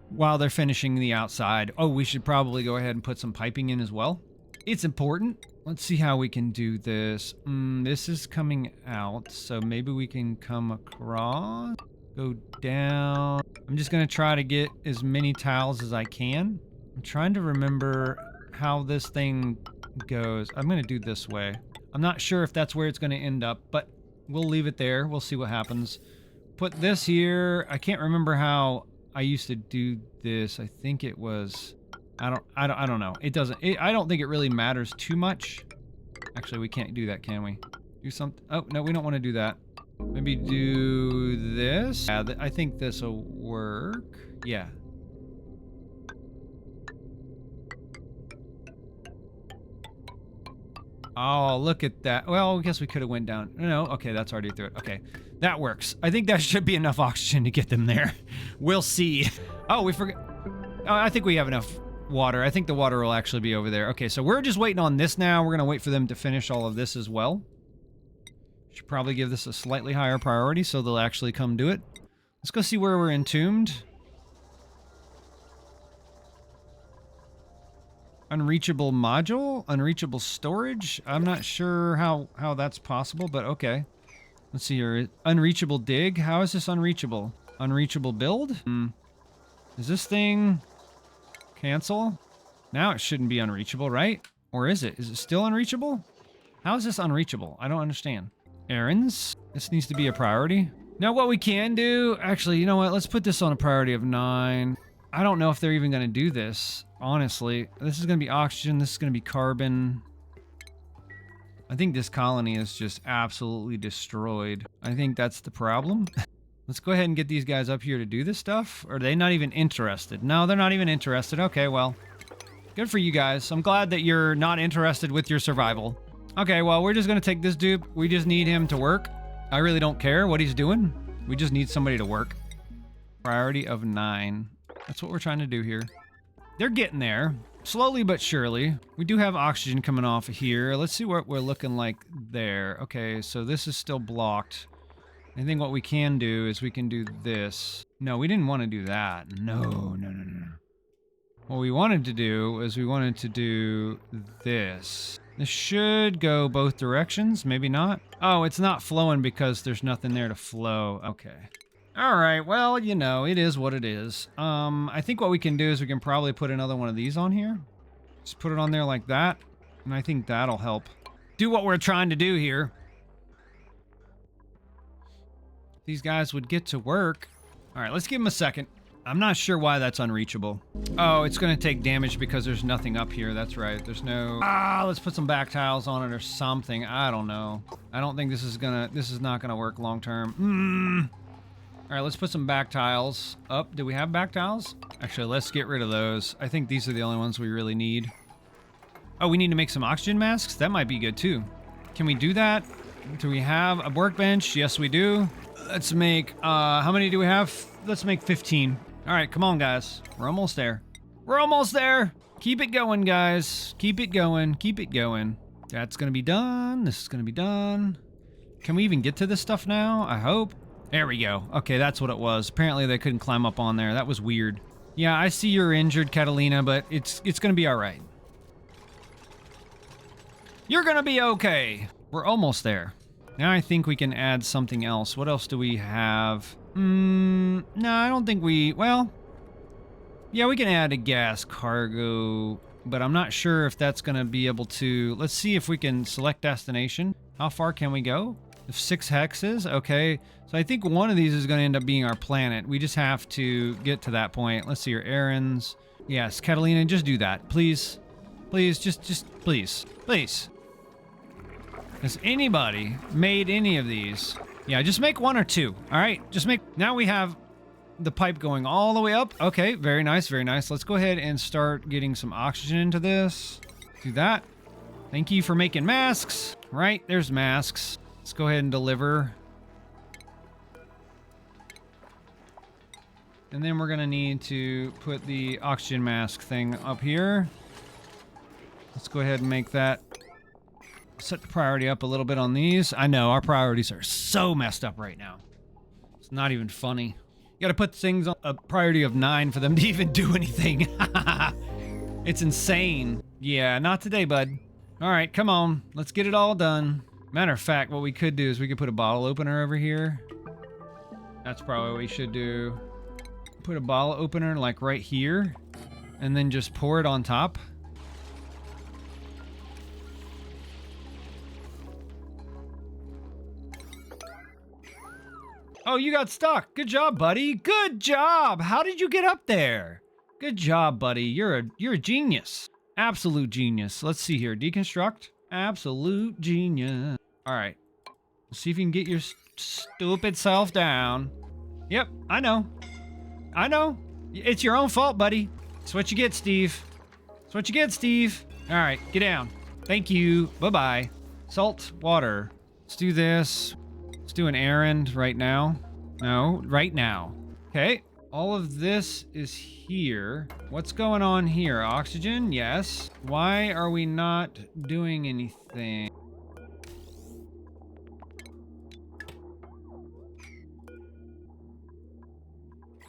while they're finishing the outside. Oh, we should probably go ahead and put some piping in as well. It's important. Let's see how we can do this. This is coming out, so maybe we can come across, go down. I'm just going to try to get as many tiles as I can. I'm trying to remember how this thing goes. I'm going to do this way. I'm not sure if that's where it's going to end up, but we'll leave it there. We'll see what happens. Put this here. I can't remember how I used to do this. I think it was... I don't know. It doesn't... I don't think it really matters too much. Actually, we can't do that, can we? Do something... Oh, no, we don't want to do that. Maybe do this. Yeah, I think this will work. Yeah. Oh, look at that. Well, I guess we could have went down. No, okay, that's already through it. Okay, that works. I think that should be enough oxygen to get them there. We'll see. Oh, we forgot. Oh, I think we have enough water. I think the water will actually be over there. Okay, so we're just waiting on this now. We're going to wait for them to finish all of this as well. Should probably give this a slightly higher priority so they'll actually come do it. Let's go see where we're entombed. Unreachable module? Unreachable storage? I'm not sure how that's possible, but okay. Let's see here. Unreachable dig? How is this unreachable? Unreachable build? Is this thing... cancel? Now it shouldn't be unreachable, right? Or is it? Is it still unreachable? How is this unreachable? I don't understand. Errands? This needs to be a priority. Now what we can do... Actually, you know what? Let's put this on a priority of 9. I don't know if they're even going to do this, honestly. This is going to be oxygen. This is going to be carbon. I think this colony is just absolutely destroyed. I think that's the problem. Let's go ahead and get these guys up here to do this stuff. Or are they not even interested? No, they're not even interested. Okay, well, good for you guys. I'm glad that you're not interested with your survival. Okay, well, we're just going to take this dupe. We just need him to work. I really don't care what he's doing. We just need somebody to work. Priority of 9. That's what we're trying to do here. They're getting there. Slowly but surely. We do have oxygen coming off of here. Let's see what we're looking like there. Okay, so this is still blocked. I think what we can do is we can do this. No, we didn't want to do that. No. What we wanted to do is we wanted to do this. This should go both directions. Maybe not. Oh, it's not flowing because there's nothing there to flow. Okay. All right, well, you know, it is what it is. I think what we can do is we can probably put another one of these on here. Just put it on there like that, and I think that'll help do what we're trying to do here. These guys would get to work. All right, let's give them a second. I'm not sure why that's unreachable. Oh, it's gonna take damage because there's nothing up here. That's right, there's no... let's put some back tiles on it or something. I don't know. I don't think this is not gonna work long term. All right, let's put some back tiles up. Do we have back tiles? Actually, let's get rid of those. I think these are the only ones we really need. Oh, we need to make some oxygen masks? That might be good too. Can we do that? Do we have a workbench? Yes, we do. Let's make, how many do we have? Let's make 15. All right, come on, guys. We're almost there. We're almost there. Keep it going, guys. Keep it going. Keep it going. That's gonna be done. This is gonna be done. Can we even get to this stuff now? I hope. There we go. Okay, that's what it was. Apparently they couldn't climb up on there. That was weird. Yeah, I see you're injured, Catalina, but it's gonna be all right. You're gonna be okay. We're almost there. Now I think we can add something else. What else do we have? No, I don't think we... Well, yeah, we can add a gas cargo, but I'm not sure if that's going to be able to... Let's see if we can select destination. How far can we go? 6 hexes? Okay. So I think one of these is going to end up being our planet. We just have to get to that point. Let's see your errands. Yes, Catalina, just do that. Please. Please, just please. Please. Has anybody made any of these? Yeah, just make 1 or 2. All right, just make... Now we have the pipe going all the way up. Okay, very nice, very nice. Let's go ahead and start getting some oxygen into this. Do that. Thank you for making masks. Right, there's masks. Let's go ahead and deliver. And then we're gonna need to put the oxygen mask thing up here. Let's go ahead and make that... Set the priority up a little bit on these. I know, our priorities are so messed up right now. It's not even funny. You gotta put things on a priority of 9 for them to even do anything. It's insane. Yeah, not today, bud. All right, come on. Let's get it all done. Matter of fact, what we could do is we could put a bottle opener over here. That's probably what we should do. Put a bottle opener like right here, and then just pour it on top. Oh, you got stuck. Good job, buddy. Good job. How did you get up there? Good job, buddy. You're a genius. Absolute genius. Let's see here. Deconstruct. Absolute genius. All right. Let's see if you can get your stupid self down. Yep, I know. I know. It's your own fault, buddy. That's what you get, Steve. That's what you get, Steve. All right, get down. Thank you. Bye-bye. Salt, water. Let's do this. Let's do an errand right now. No, right now. Okay. All of this is here. What's going on here? Oxygen? Yes. Why are we not doing anything?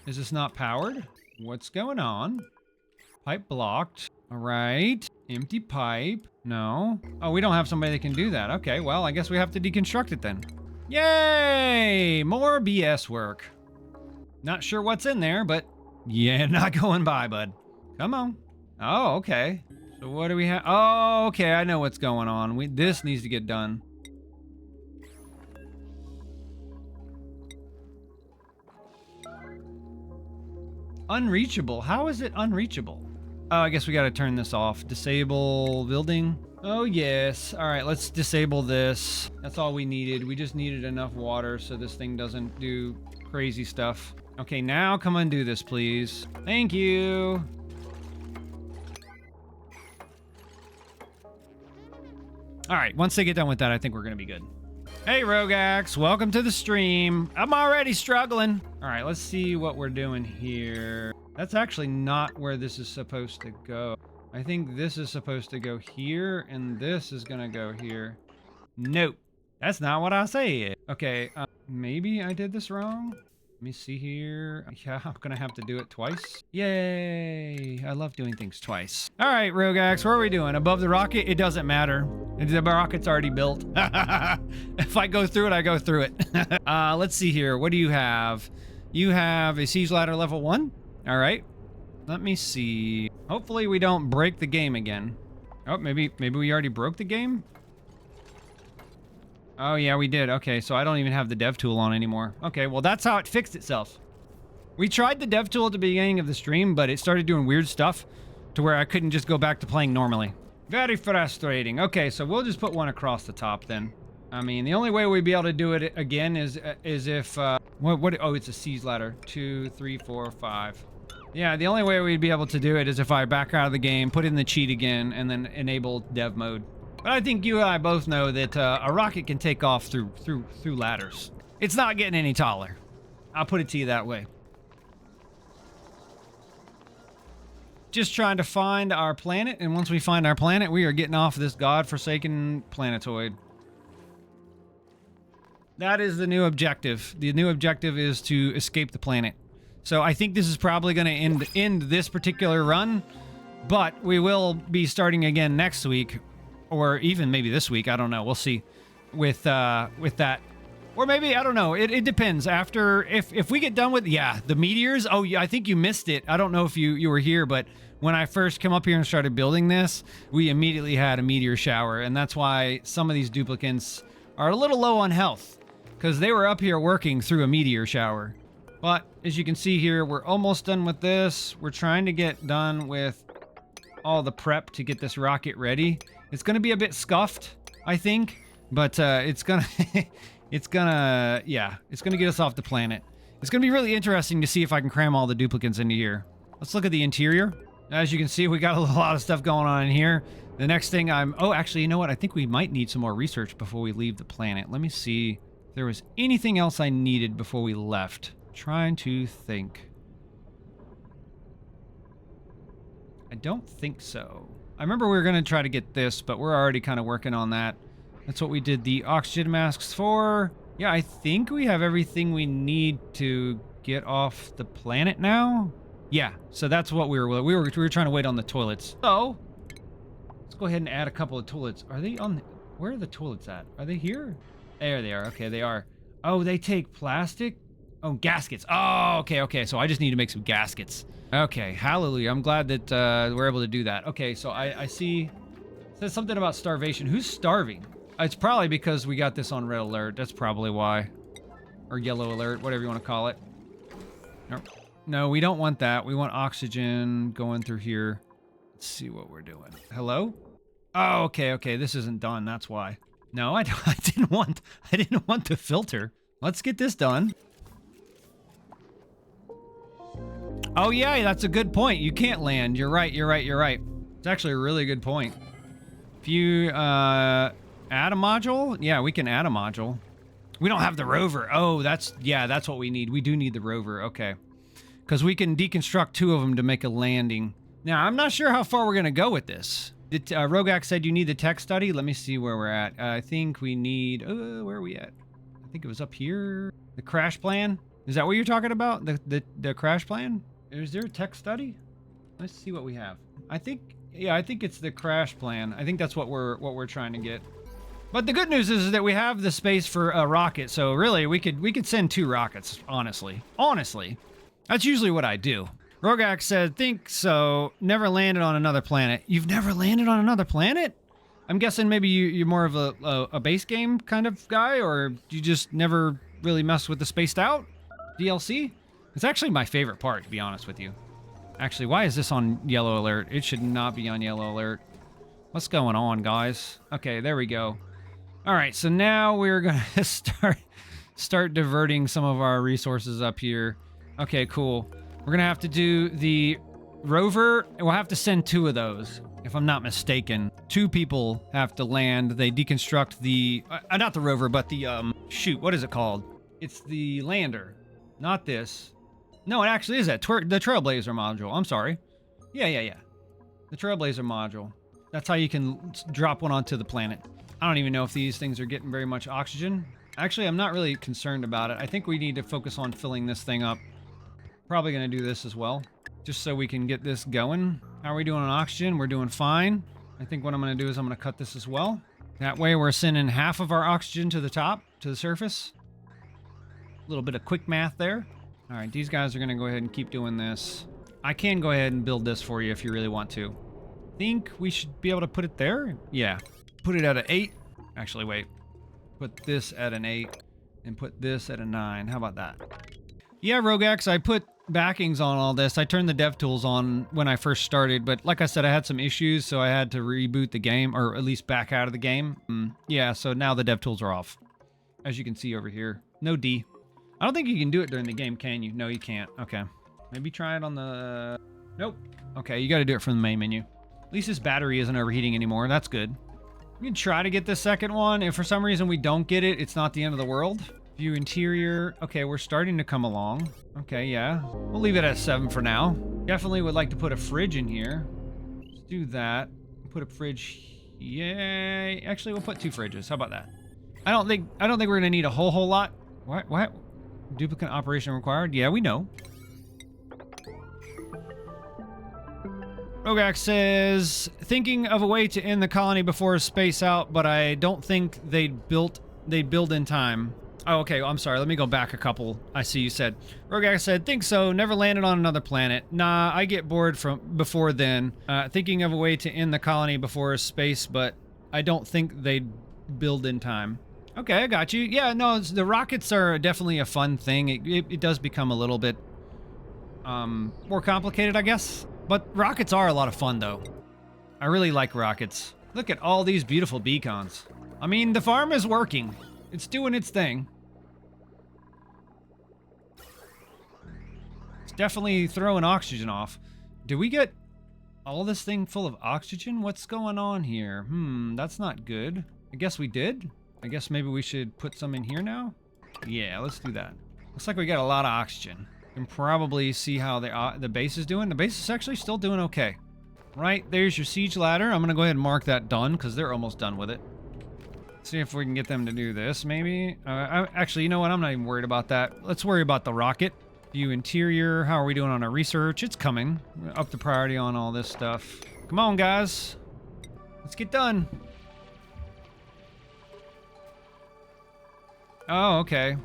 Is this not powered? What's going on? Pipe blocked. All right. Empty pipe. No. Oh, we don't have somebody that can do that. Okay, well, I guess we have to deconstruct it then. Yay! More BS work. Not sure what's in there, but yeah, not going by, bud. Come on. Oh, okay. So what do we have? Oh, okay, I know what's going on. This needs to get done. Unreachable? How is it unreachable? Oh, I guess we gotta turn this off. Disable building. Oh, yes. All right, let's disable this. That's all we needed. We just needed enough water so this thing doesn't do crazy stuff. Okay, now come undo this, please. Thank you. All right, once they get done with that, I think we're gonna be good. Hey, Rogax, welcome to the stream. I'm already struggling. All right, let's see what we're doing here. That's actually not where this is supposed to go. I think this is supposed to go here, and this is gonna go here. Nope, that's not what I said. Okay, maybe I did this wrong. Let me see here. Yeah, I'm gonna have to do it twice. Yay, I love doing things twice. All right, Rogax, what are we doing? Above the rocket? It doesn't matter. The rocket's already built. If I go through it, I go through it. Let's see here. What do you have? You have a siege ladder level 1. All right. Let me see. Hopefully we don't break the game again. Oh, maybe we already broke the game? Oh, yeah, we did. Okay, so I don't even have the dev tool on anymore. Okay, well, that's how it fixed itself. We tried the dev tool at the beginning of the stream, but it started doing weird stuff to where I couldn't just go back to playing normally. Very frustrating. Okay, so we'll just put one across the top then. I mean, the only way we'd be able to do it again is if, oh, it's a C's ladder. 2, 3, 4, 5. Yeah, the only way we'd be able to do it is if I back out of the game, put in the cheat again, and then enable dev mode. But I think you and I both know that a rocket can take off through ladders. It's not getting any taller. I'll put it to you that way. Just trying to find our planet, and once we find our planet, we are getting off this godforsaken planetoid. That is the new objective. The new objective is to escape the planet. So I think this is probably going to end this particular run, but we will be starting again next week, or even maybe this week. I don't know. We'll see with that. Or maybe, I don't know. It depends. After, if we get done with, yeah, the meteors. Oh, yeah, I think you missed it. I don't know if you were here, but when I first came up here and started building this, we immediately had a meteor shower. And that's why some of these duplicants are a little low on health, because they were up here working through a meteor shower. But as you can see here, we're almost done with this. We're trying to get done with all the prep to get this rocket ready. It's going to be a bit scuffed, I think, but it's going to... It's gonna get us off the planet. It's gonna be really interesting to see if I can cram all the duplicants into here. Let's look at the interior. As you can see, we got a lot of stuff going on in here. The next thing oh, actually, you know what? I think we might need some more research before we leave the planet. Let me see if there was anything else I needed before we left. Trying to think. I don't think so. I remember we were gonna try to get this, but we're already kind of working on that. That's what we did the oxygen masks for. Yeah, I think we have everything we need to get off the planet now. Yeah, so that's what we were trying to wait on the toilets. So, let's go ahead and add a couple of toilets. Are they on where are the toilets at? Are they here? There they are. Okay, they are. Oh, they take plastic? Oh, gaskets. Oh, okay. So I just need to make some gaskets. Okay, hallelujah. I'm glad that we're able to do that. Okay, so I see it says something about starvation. Who's starving? It's probably because we got this on red alert. That's probably why. Or yellow alert, whatever you want to call it. No, we don't want that. We want oxygen going through here. Let's see what we're doing. Hello? Oh, okay. This isn't done. That's why. No, I didn't want the filter. Let's get this done. Oh, yeah, that's a good point. You can't land. You're right. It's actually a really good point. If you, add a module? Yeah, we can add a module. We don't have the rover. Oh, that's what we need. We do need the rover. Okay. Because we can deconstruct 2 of them to make a landing. Now, I'm not sure how far we're going to go with this. Rogak said you need the tech study. Let me see where we're at. I think we need... where are we at? I think it was up here. The crash plan? Is that what you're talking about? The crash plan? Is there a tech study? Let's see what we have. I think it's the crash plan. I think that's what we're trying to get. But the good news is that we have the space for a rocket, so really we could send 2 rockets, honestly. That's usually what I do. Rogak said, think so. Never landed on another planet. You've never landed on another planet? I'm guessing maybe you're more of a base game kind of guy, or you just never really mess with the spaced out DLC? It's actually my favorite part, to be honest with you. Actually, why is this on yellow alert? It should not be on yellow alert. What's going on, guys? Okay, there we go. All right, so now we're gonna start diverting some of our resources up here. Okay, cool. We're gonna have to do the rover. We'll have to send 2 of those, if I'm not mistaken. 2 people have to land. They deconstruct the, not the rover, but the, shoot, what is it called? It's the lander, not this. No, it actually is that, the Trailblazer module. I'm sorry. Yeah. The Trailblazer module. That's how you can drop one onto the planet. I don't even know if these things are getting very much oxygen. Actually, I'm not really concerned about it. I think we need to focus on filling this thing up. Probably going to do this as well, just so we can get this going. How are we doing on oxygen? We're doing fine. I think what I'm going to do is I'm going to cut this as well. That way we're sending half of our oxygen to the top, to the surface. A little bit of quick math there. All right, these guys are going to go ahead and keep doing this. I can go ahead and build this for you if you really want to. Think we should be able to put it there? Yeah. Put it at an 8. Actually, wait. Put this at an 8 and put this at a 9. How about that? Yeah, Rogax, I put backings on all this. I turned the dev tools on when I first started, but like I said, I had some issues, so I had to reboot the game, or at least back out of the game. Yeah, so now the dev tools are off. As you can see over here. No D. I don't think you can do it during the game, can you? No, you can't. Okay. Maybe try it on the... Nope. Okay, you got to do it from the main menu. At least this battery isn't overheating anymore. That's good. We can try to get the second one. If for some reason we don't get it, it's not the end of the world. View interior. Okay, we're starting to come along. Okay, yeah. We'll leave it at 7 for now. Definitely would like to put a fridge in here. Let's do that. Put a fridge... Yay. Actually, we'll put 2 fridges. How about that? I don't think we're going to need a whole lot. What? Duplicant operation required? Yeah, we know. Rogax says, thinking of a way to end the colony before space out, but I don't think they'd build in time. Oh, okay, I'm sorry. Let me go back a couple. I see you said. Rogax said, think so. Never landed on another planet. Nah, I get bored from before then. Thinking of a way to end the colony before space, but I don't think they'd build in time. Okay, I got you. Yeah, no, the rockets are definitely a fun thing. It does become a little bit more complicated, I guess. But rockets are a lot of fun, though. I really like rockets. Look at all these beautiful beacons. I mean, the farm is working. It's doing its thing. It's definitely throwing oxygen off. Do we get all this thing full of oxygen? What's going on here? That's not good. I guess we did. I guess maybe we should put some in here now? Yeah, let's do that. Looks like we got a lot of oxygen. And probably see how the base is doing. The base is actually still doing okay. Right, there's your siege ladder. I'm going to go ahead and mark that done because they're almost done with it. See if we can get them to do this, maybe. Actually, you know what? I'm not even worried about that. Let's worry about the rocket. View interior. How are we doing on our research? It's coming. Up the priority on all this stuff. Come on, guys. Let's get done. Oh, okay.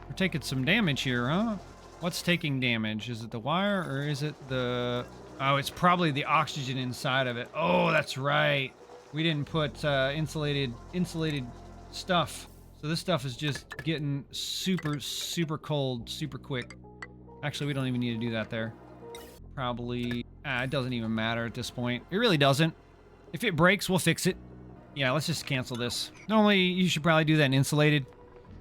We're taking some damage here, huh? What's taking damage? Is it the wire or is it the... Oh, it's probably the oxygen inside of it. Oh, that's right. We didn't put insulated stuff. So this stuff is just getting super, super cold, super quick. Actually, we don't even need to do that there. Probably... it doesn't even matter at this point. It really doesn't. If it breaks, we'll fix it. Yeah, let's just cancel this. Normally, you should probably do that in insulated.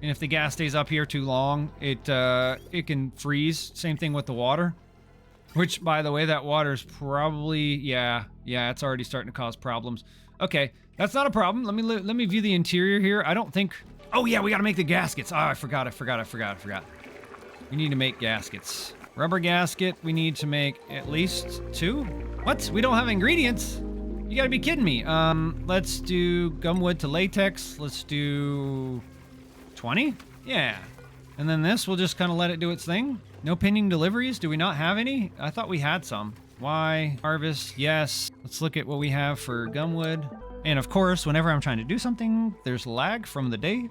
And if the gas stays up here too long, it can freeze. Same thing with the water. Which, by the way, that water's probably... Yeah, it's already starting to cause problems. Okay, that's not a problem. Let me view the interior here. I don't think... Oh, yeah, we gotta make the gaskets. Oh, I forgot. We need to make gaskets. Rubber gasket, we need to make at least 2? What? We don't have ingredients? You gotta be kidding me. Let's do gumwood to latex. Let's do... 20? Yeah. And then this, we'll just kind of let it do its thing. No pending deliveries? Do we not have any? I thought we had some. Why? Harvest, yes. Let's look at what we have for gumwood. And of course, whenever I'm trying to do something, there's lag from the day.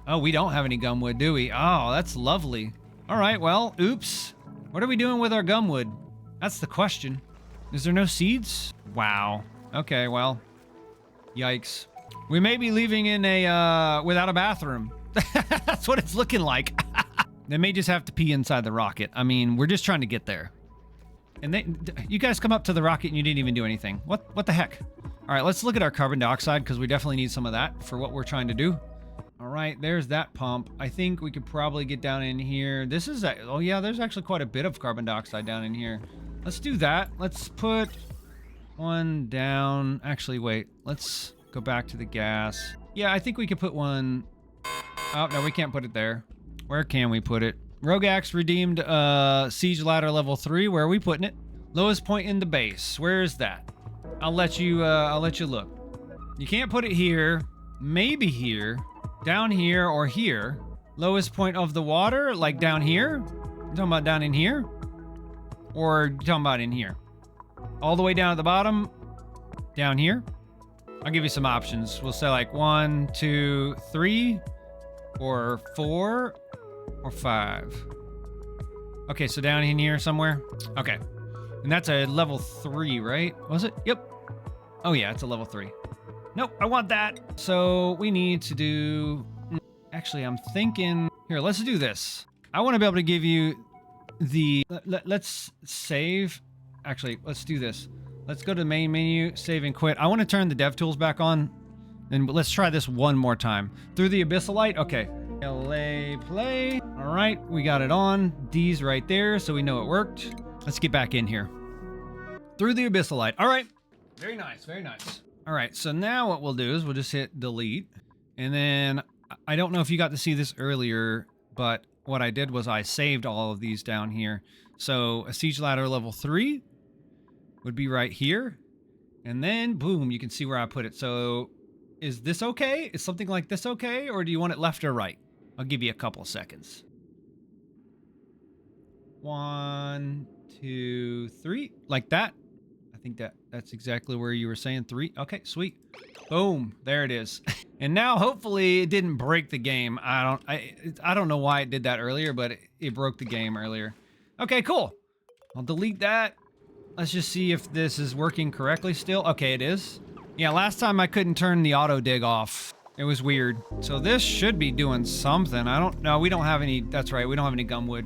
Oh, we don't have any gumwood, do we? Oh, that's lovely. All right, well, oops. What are we doing with our gumwood? That's the question. Is there no seeds? Wow. Okay, well, yikes. We may be leaving in a, without a bathroom. That's what it's looking like. They may just have to pee inside the rocket. I mean, we're just trying to get there. And you guys come up to the rocket and you didn't even do anything. What the heck? All right, let's look at our carbon dioxide because we definitely need some of that for what we're trying to do. All right, there's that pump. I think we could probably get down in here. This is, oh yeah, there's actually quite a bit of carbon dioxide down in here. Let's do that. Let's put one down. Actually, wait, let's go back to the gas. Yeah, I think we could put one. Oh, no, we can't put it there. Where can we put it? Rogax redeemed siege ladder level 3. Where are we putting it? Lowest point in the base. Where is that? I'll let you look. You can't put it here. Maybe here. Down here or here. Lowest point of the water, like down here? You talking about down in here? Or you talking about in here? All the way down at the bottom? Down here? I'll give you some options. We'll say like 1, 2, 3, or 4, or 5. Okay, so down in here somewhere. Okay. And that's a level 3, right? Was it? Yep. Oh yeah, it's a level 3. Nope, I want that. So we need to do... Actually, I'm thinking... Here, let's do this. I want to be able to give you the... Let's save. Actually, let's do this. Let's go to the main menu, save and quit. I want to turn the dev tools back on. And let's try this one more time. Through the Abyssal. Okay. LA play. All right, we got it on. D's right there, so we know it worked. Let's get back in here. Through the Abyssal. All right. Very nice, very nice. All right, so now what we'll do is we'll just hit delete. And then I don't know if you got to see this earlier, but what I did was I saved all of these down here. So a siege ladder level 3 would be right here. And then boom, you can see where I put it. So is this okay? Is something like this okay? Or do you want it left or right? I'll give you a couple seconds. 1, 2, 3, like that. I think that's exactly where you were saying 3. Okay, sweet. Boom, there it is. And now hopefully it didn't break the game. I don't know why it did that earlier, but it broke the game earlier. Okay, cool. I'll delete that. Let's just see if this is working correctly still. Okay, it is. Yeah, last time I couldn't turn the auto dig off. It was weird. So this should be doing something. I don't know. We don't have any. That's right. We don't have any gumwood.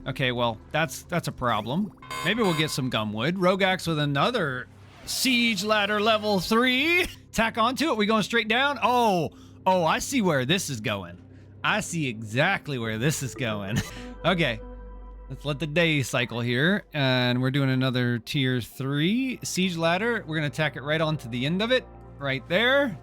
Okay, well, that's a problem. Maybe we'll get some gumwood. Rogax with another siege ladder level 3. Tack onto it. We going straight down? Oh, I see where this is going. I see exactly where this is going. Okay. Let's let the day cycle here. And we're doing another tier 3 siege ladder. We're going to tack it right onto the end of it. Right there.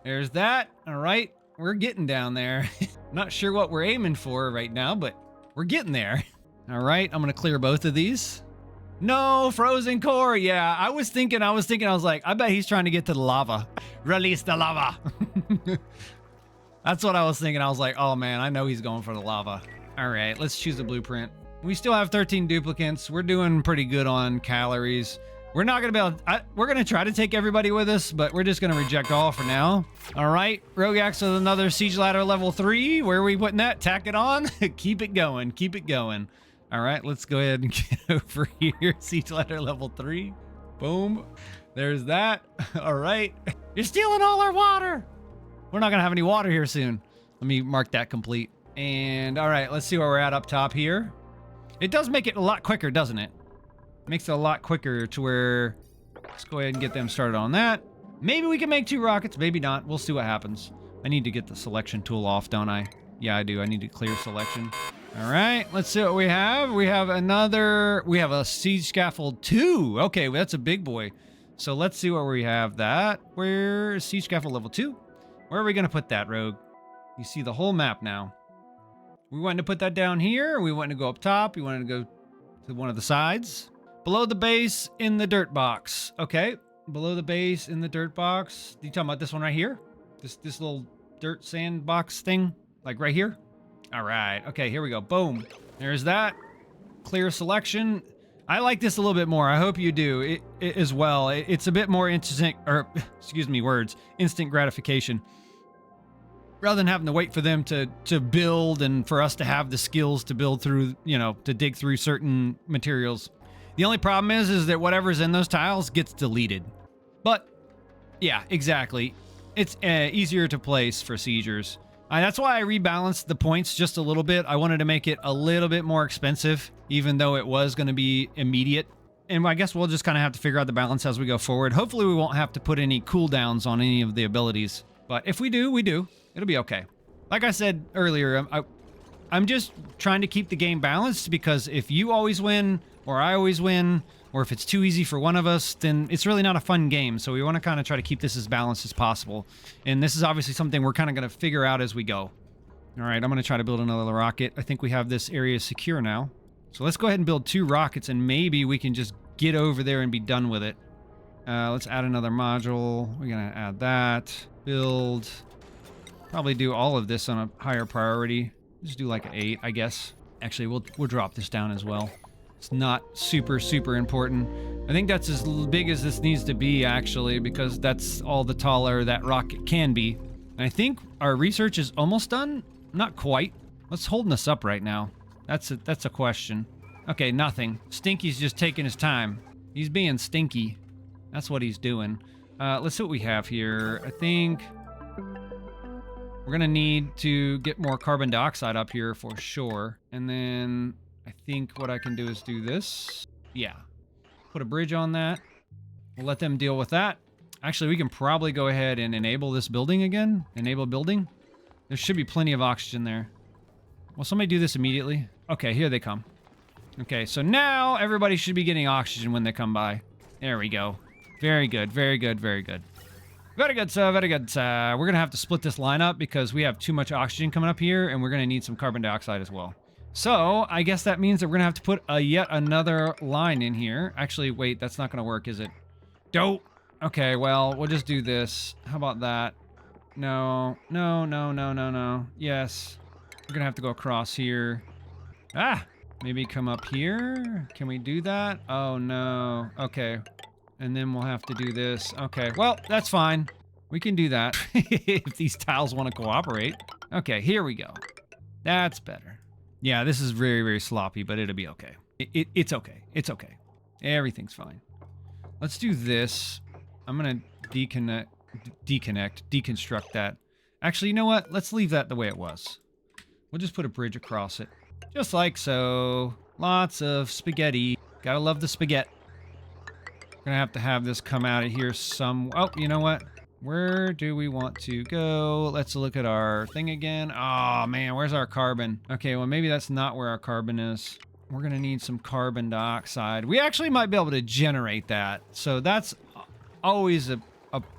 There's that. All right. We're getting down there. Not sure what we're aiming for right now, but we're getting there. All right. I'm going to clear both of these. No, frozen core. Yeah, I was thinking, I was like, I bet he's trying to get to the lava. Release the lava. That's what I was thinking. I was like, oh man, I know he's going for the lava. All right, let's choose a blueprint. We still have 13 duplicants. We're doing pretty good on calories. We're not going to be able to, we're going to try to take everybody with us, but we're just going to reject all for now. All right, Rogax with another siege ladder level 3. Where are we putting that? Tack it on. Keep it going. Keep it going. All right, let's go ahead and get over here. Siege ladder level 3. Boom. There's that. All right. You're stealing all our water. We're not going to have any water here soon. Let me mark that complete. And all right, let's see where we're at up top here. It does make it a lot quicker, doesn't it? Makes it a lot quicker to where... Let's go ahead and get them started on that. Maybe we can make 2 rockets. Maybe not. We'll see what happens. I need to get the selection tool off, don't I? Yeah, I do. I need to clear selection. All right, let's see what we have. We have a siege scaffold 2. Okay, well, that's a big boy. So let's see where we have that. Where's siege scaffold level 2? Where are we going to put that, Rogue? You see the whole map now. We wanted to put that down here. We wanted to go up top. We wanted to go to one of the sides. Below the base in the dirt box. Okay, below the base in the dirt box. You talking about this one right here? This little dirt sand box thing? Like right here? All right. Okay, here we go. Boom. There's that. Clear selection. I like this a little bit more. I hope you do it as well. It's a bit more instant, or excuse me, words. Instant gratification. Rather than having to wait for them to build and for us to have the skills to build through, you know, to dig through certain materials. The only problem is that whatever's in those tiles gets deleted. But yeah, exactly. It's easier to place for siegers. That's why I rebalanced the points just a little bit. I wanted to make it a little bit more expensive, even though it was going to be immediate. And I guess we'll just kind of have to figure out the balance as we go forward. Hopefully we won't have to put any cooldowns on any of the abilities. But if we do, we do. It'll be okay. Like I said earlier, I'm just trying to keep the game balanced, because if you always win, or I always win, or if it's too easy for one of us, then it's really not a fun game. So we want to kind of try to keep this as balanced as possible. And this is obviously something we're kind of going to figure out as we go. All right, I'm going to try to build another rocket. I think we have this area secure now. So let's go ahead and build 2 rockets, and maybe we can just get over there and be done with it. Let's add another module. We're going to add that. Build. Probably do all of this on a higher priority. Just do like an 8, I guess. Actually, we'll drop this down as well. It's not super important. I think that's as big as this needs to be, actually, because that's all the taller that rocket can be. And I think our research is almost done. Not quite. What's holding us up right now? That's a question. Okay, nothing. Stinky's just taking his time. He's being stinky. That's what he's doing. Let's see what we have here. I think we're gonna need to get more carbon dioxide up here for sure. And then I think what I can do is do this. Yeah. Put a bridge on that. We'll let them deal with that. Actually, we can probably go ahead and enable this building again. Enable building. There should be plenty of oxygen there. Will somebody do this immediately? Okay, here they come. Okay, so now everybody should be getting oxygen when they come by. There we go. Very good, very good, very good. Very good, sir, very good, sir. We're going to have to split this line up because we have too much oxygen coming up here, and we're going to need some carbon dioxide as well. So, I guess that means that we're going to have to put yet another line in here. Actually, wait, that's not going to work, is it? Dope. Okay, well, we'll just do this. How about that? No, no, no, no, no, no. Yes. We're going to have to go across here. Ah! Maybe come up here? Can we do that? Oh, no. Okay. And then we'll have to do this. Okay, well, that's fine. We can do that if these tiles want to cooperate. Okay, here we go. That's better. Yeah, this is very, very sloppy, but it'll be okay. It's okay. It's okay. Everything's fine. Let's do this. I'm going to deconstruct that. Actually, you know what? Let's leave that the way it was. We'll just put a bridge across it. Just like so. Lots of spaghetti. Gotta love the spaghetti. We're gonna have this come out of here some... Oh, you know what? Where do we want to go? Let's look at our thing again. Oh, man, where's our carbon? Okay, well, maybe that's not where our carbon is. We're gonna need some carbon dioxide. We actually might be able to generate that. So that's always a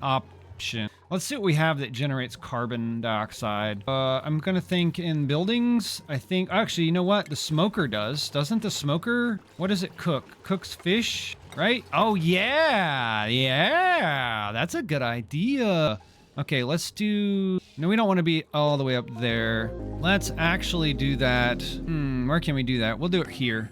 option. Let's see what we have that generates carbon dioxide. I'm gonna think in buildings. I think, actually, you know what? The smoker does. Doesn't the smoker, what does it cook? Cooks fish, right? Oh, yeah. Yeah, that's a good idea. Okay, let's do, no, we don't want to be all the way up there. Let's actually do that. Where can we do that? We'll do it here.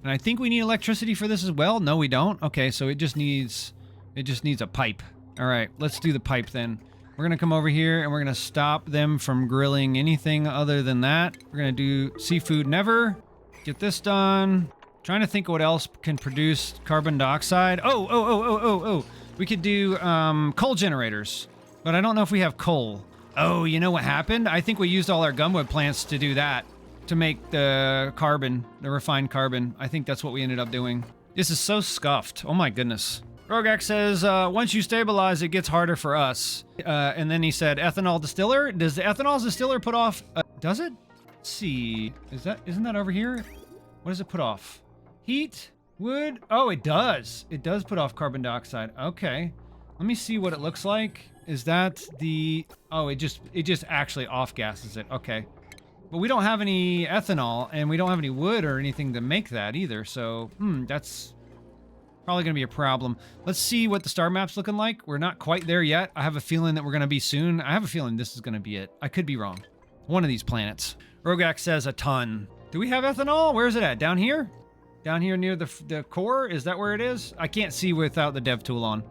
And I think we need electricity for this as well. No, we don't. Okay, so it just needs a pipe. All right, let's do the pipe then. We're gonna come over here and we're gonna stop them from grilling anything other than that. We're gonna do seafood never. Get this done. Trying to think what else can produce carbon dioxide. Oh. We could do coal generators, but I don't know if we have coal. Oh, you know what happened? I think we used all our gumwood plants to do that, to make the carbon, the refined carbon. I think that's what we ended up doing. This is so scuffed. Oh my goodness. Rogak says, once you stabilize, it gets harder for us. And then he said, ethanol distiller? Does the ethanol distiller put off... does it? Let's see. Isn't that over here? What does it put off? Heat? Wood? Oh, it does. It does put off carbon dioxide. Okay. Let me see what it looks like. Is that the... Oh, it just actually off-gasses it. Okay. But we don't have any ethanol, and we don't have any wood or anything to make that either. So, that's... probably going to be a problem. Let's see what the star map's looking like. We're not quite there yet. I have a feeling that we're going to be soon. I have a feeling this is going to be it. I could be wrong. One of these planets. Rogak says a ton. Do we have ethanol? Where is it at? Down here? Down here near the core? Is that where it is? I can't see without the dev tool on.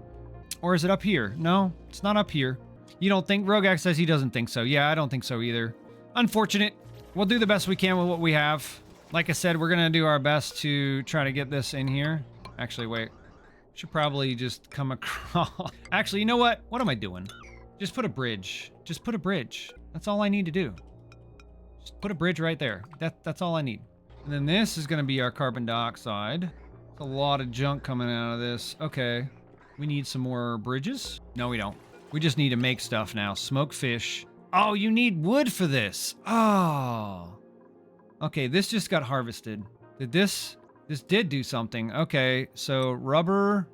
Or is it up here? No, it's not up here. You don't think? Rogak says he doesn't think so. Yeah, I don't think so either. Unfortunate. We'll do the best we can with what we have. Like I said, we're going to do our best to try to get this in here. Actually, wait. Should probably just come across. Actually, you know what? What am I doing? Just put a bridge. Just put a bridge. That's all I need to do. Just put a bridge right there. That's all I need. And then this is going to be our carbon dioxide. There's a lot of junk coming out of this. Okay. We need some more bridges? No, we don't. We just need to make stuff now. Smoke fish. Oh, you need wood for this. Oh. Okay, this just got harvested. Did this... This did do something. Okay, so rubber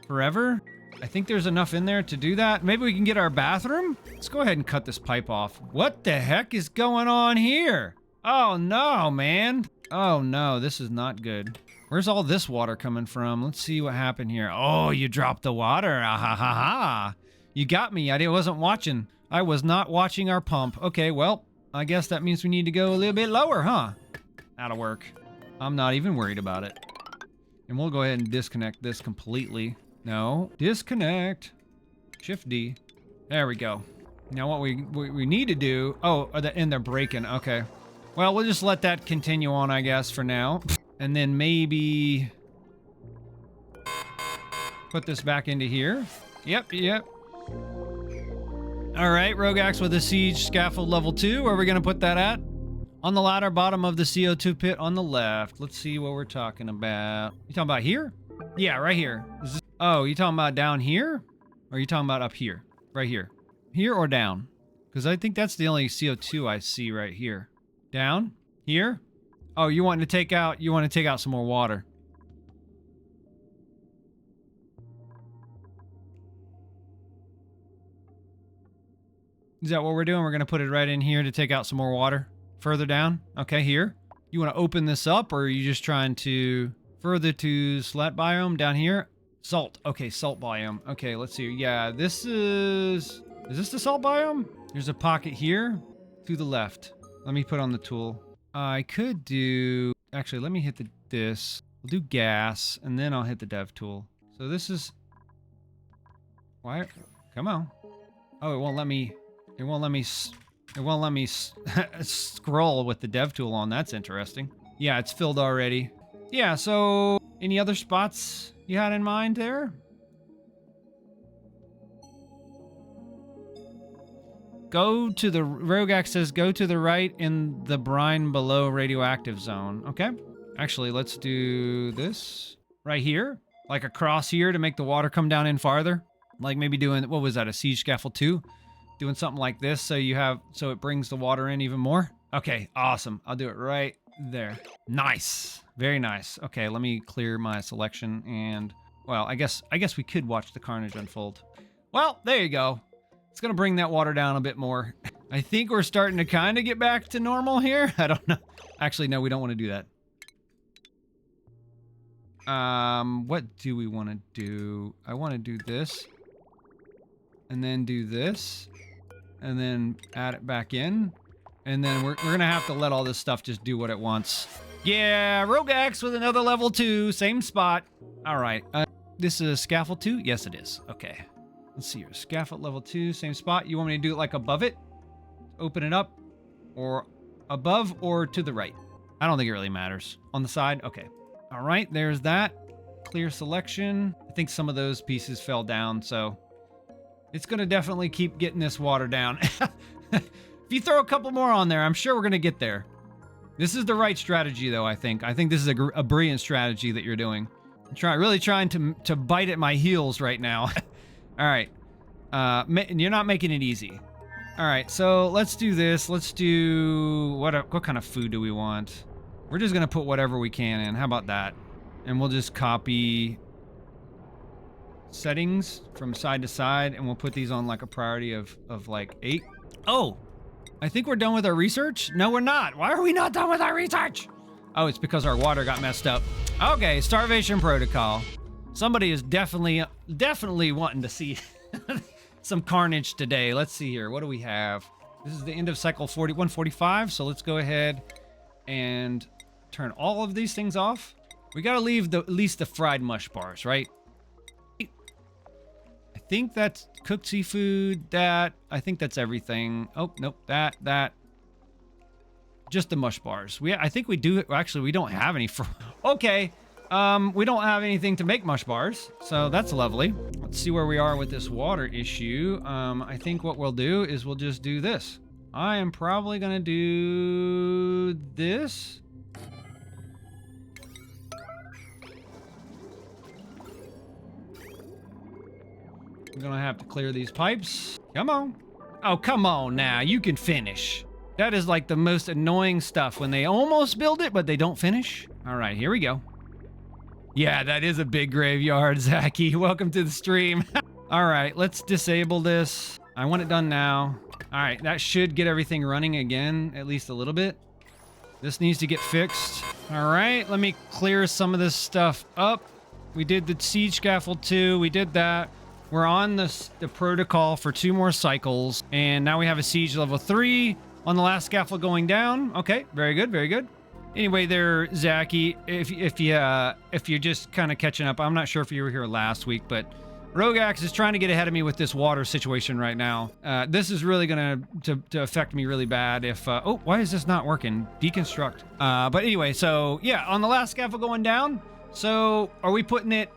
forever? I think there's enough in there to do that. Maybe we can get our bathroom? Let's go ahead and cut this pipe off. What the heck is going on here? Oh no, man. Oh no, this is not good. Where's all this water coming from? Let's see what happened here. Oh, you dropped the water. Ah, ha, ha, ha. You got me. I wasn't watching. I was not watching our pump. Okay, well, I guess that means we need to go a little bit lower, huh? That'll work. I'm not even worried about it. And we'll go ahead and disconnect this completely. No, disconnect. Shift D. There we go. Now what we need to do... Oh, and they're breaking. Okay. Well, we'll just let that continue on, I guess, for now. And then maybe... Put this back into here. Yep, yep. All right, Rogax with a siege scaffold level 2. Where are we going to put that at? On the ladder bottom of the CO2 pit on the left. Let's see what we're talking about. You talking about here? Yeah, right here. Oh, you talking about down here? Or are you talking about up here? Right here. Here or down? Because I think that's the only CO2 I see right here. Down? Here? Oh, you want to take out some more water. Is that what we're doing? We're going to put it right in here to take out some more water? Further down? Okay, here. You want to open this up, or are you just trying to further to slat biome down here? Salt. Okay, salt biome. Okay, let's see. Yeah, this is this the salt biome? There's a pocket here to the left. Let me put on the tool. I could do... Actually, let me hit this. We'll do gas, and then I'll hit the dev tool. So this is... Why? Come on. Oh, it won't let me... It won't let me scroll with the dev tool on. That's interesting. Yeah, it's filled already. Yeah, so... Any other spots you had in mind there? Go to the... Rogax says go to the right in the brine below radioactive zone. Okay. Actually, let's do this right here. Like across here to make the water come down in farther. Like maybe doing... What was that? A siege scaffold 2? Doing something like this so it brings the water in even more. Okay, awesome. I'll do it right there. Nice. Very nice. Okay, let me clear my selection and... Well, I guess we could watch the carnage unfold. Well, there you go. It's going to bring that water down a bit more. I think we're starting to kind of get back to normal here. I don't know. Actually, no, we don't want to do that. What do we want to do? I want to do this. And then do this. And then add it back in. And then we're going to have to let all this stuff just do what it wants. Yeah, Rogax with another level 2. Same spot. All right. This is a scaffold 2? Yes, it is. Okay. Let's see here. Scaffold level 2, same spot. You want me to do it like above it? Open it up? Or above or to the right? I don't think it really matters. On the side? Okay. All right, there's that. Clear selection. I think some of those pieces fell down, so it's going to definitely keep getting this water down. If you throw a couple more on there, I'm sure we're going to get there. This is the right strategy, though, I think. I think this is a brilliant strategy that you're doing. I'm really trying to bite at my heels right now. All right. You're not making it easy. All right, so let's do this. Let's do... What kind of food do we want? We're just going to put whatever we can in. How about that? And we'll just copy settings from side to side, and we'll put these on like a priority of like 8. Oh, I think we're done with our research. No, we're not. Why are we not done with our research? Oh, it's because our water got messed up. Okay, starvation protocol. Somebody is definitely wanting to see some carnage today. Let's see here. What do we have? This is the end of cycle 145, so let's go ahead and turn all of these things off. We gotta leave at least the fried mush bars, right? I think that's cooked seafood, I think that's everything. Oh, nope, that. Just the mush bars. I think we do, actually, we don't have any okay. We don't have anything to make mush bars, so that's lovely. Let's see where we are with this water issue. I think what we'll do is we'll just do this. I am probably gonna do this. I'm gonna have to clear these pipes. Come on. Oh, come on now. You can finish. That is like the most annoying stuff when they almost build it, but they don't finish. All right, here we go. Yeah, that is a big graveyard, Zachy. Welcome to the stream. All right, let's disable this. I want it done now. All right, that should get everything running again, at least a little bit. This needs to get fixed. All right, let me clear some of this stuff up. We did the siege scaffold 2. We did that. We're on the protocol for 2 more cycles, and now we have a siege level 3 on the last scaffold going down. Okay, very good, very good. Anyway, there, Zachy, if you're just kind of catching up, I'm not sure if you were here last week, but Rogax is trying to get ahead of me with this water situation right now. This is really gonna to affect me really bad if. Oh, why is this not working? Deconstruct. But anyway, so yeah, on the last scaffold going down. So are we putting it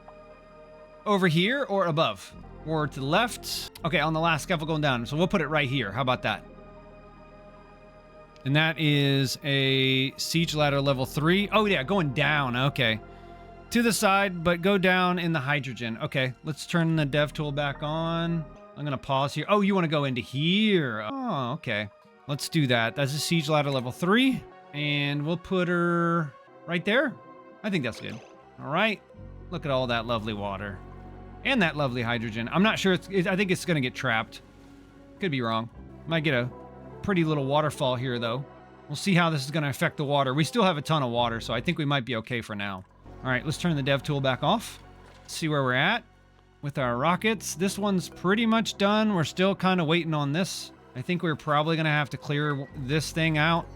over here or above? Or to the left? Okay, on the last scaffold going down. So we'll put it right here. How about that? And that is a siege ladder level 3. Oh, yeah, going down. Okay. To the side, but go down in the hydrogen. Okay, let's turn the dev tool back on. I'm going to pause here. Oh, you want to go into here. Oh, okay. Let's do that. That's a siege ladder level 3. And we'll put her right there. I think that's good. All right. Look at all that lovely water. And that lovely hydrogen. I'm not sure. I think it's going to get trapped. Could be wrong. Might get a pretty little waterfall here, though. We'll see how this is going to affect the water. We still have a ton of water, so I think we might be okay for now. All right, let's turn the dev tool back off. See where we're at with our rockets. This one's pretty much done. We're still kind of waiting on this. I think we're probably going to have to clear this thing out.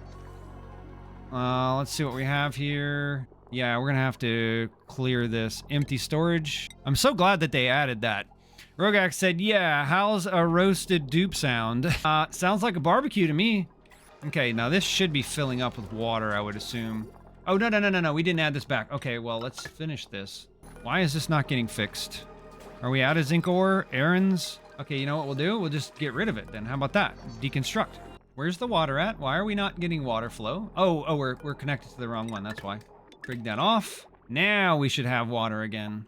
Let's see what we have here. Yeah, we're going to have to clear this empty storage. I'm so glad that they added that. Rogak said, yeah, how's a roasted dupe sound? Sounds like a barbecue to me. Okay, now this should be filling up with water, I would assume. Oh, no, we didn't add this back. Okay, well, let's finish this. Why is this not getting fixed? Are we out of zinc ore? Errands? Okay, you know what we'll do? We'll just get rid of it then. How about that? Deconstruct. Where's the water at? Why are we not getting water flow? Oh, we're connected to the wrong one. That's why. Bring that off. Now we should have water again.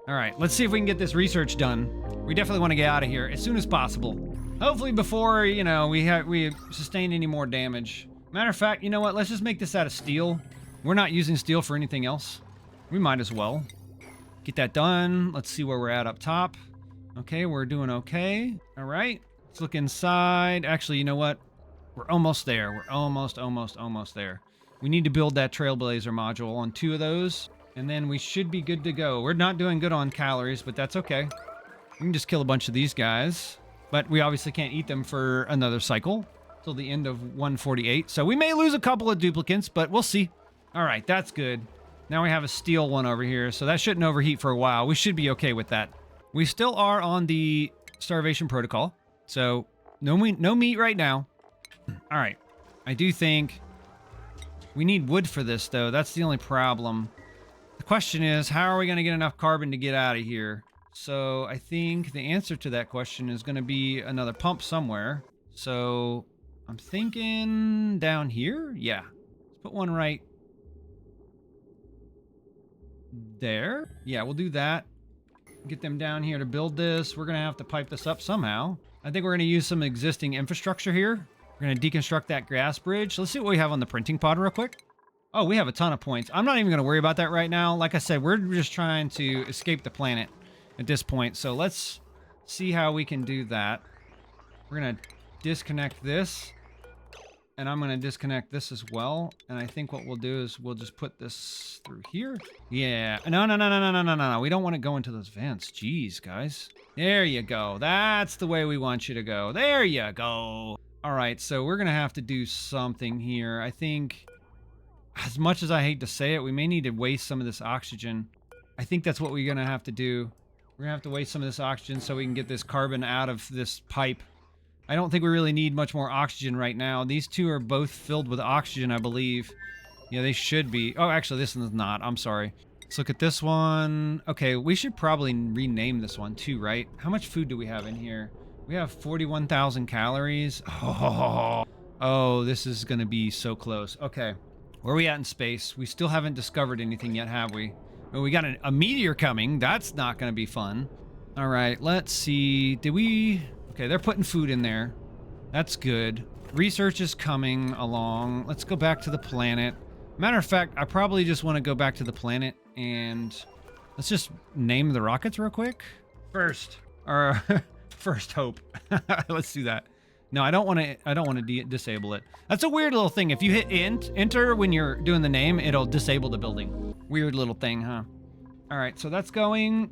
All right, let's see if we can get this research done. We definitely want to get out of here as soon as possible. Hopefully before, you know, we sustain any more damage. Matter of fact, you know what? Let's just make this out of steel. We're not using steel for anything else. We might as well. Get that done. Let's see where we're at up top. Okay, we're doing okay. All right, let's look inside. Actually, you know what? We're almost there. We're almost there. We need to build that Trailblazer module on 2 of those, and then we should be good to go. We're not doing good on calories, but that's okay. We can just kill a bunch of these guys, but we obviously can't eat them for another cycle till the end of 148. So we may lose a couple of duplicants, but we'll see. All right, that's good. Now we have a steel one over here, so that shouldn't overheat for a while. We should be okay with that. We still are on the starvation protocol, so no meat right now. All right, I do think we need wood for this, though. That's the only problem. The question is, how are we going to get enough carbon to get out of here? So I think the answer to that question is going to be another pump somewhere. So I'm thinking down here. Yeah, let's put one right there. Yeah, we'll do that. Get them down here to build this. We're going to have to pipe this up somehow. I think we're going to use some existing infrastructure here. We're going to deconstruct that grass bridge. Let's see what we have on the printing pod real quick. Oh, we have a ton of points. I'm not even going to worry about that right now. Like I said, we're just trying to escape the planet at this point. So let's see how we can do that. We're going to disconnect this. And I'm going to disconnect this as well. And I think what we'll do is we'll just put this through here. Yeah. No. We don't want to go into those vents. Jeez, guys. There you go. That's the way we want you to go. There you go. All right, so we're going to have to do something here. I think, as much as I hate to say it, we may need to waste some of this oxygen. I think that's what we're going to have to do. We're going to have to waste some of this oxygen so we can get this carbon out of this pipe. I don't think we really need much more oxygen right now. These two are both filled with oxygen, I believe. Yeah, they should be. Oh, actually, this one's not. I'm sorry. Let's look at this one. Okay, we should probably rename this one too, right? How much food do we have in here? We have 41,000 calories. Oh, this is going to be so close. Okay, where are we at in space? We still haven't discovered anything yet, have we? Well, we got a meteor coming. That's not going to be fun. All right, let's see. Did we... Okay, they're putting food in there. That's good. Research is coming along. Let's go back to the planet. Matter of fact, I probably just want to go back to the planet and let's just name the rockets real quick. First hope. Let's do that. No, I don't want to disable it. That's a weird little thing. If you hit enter when you're doing the name, it'll disable the building. Weird little thing, huh? All right, so that's going.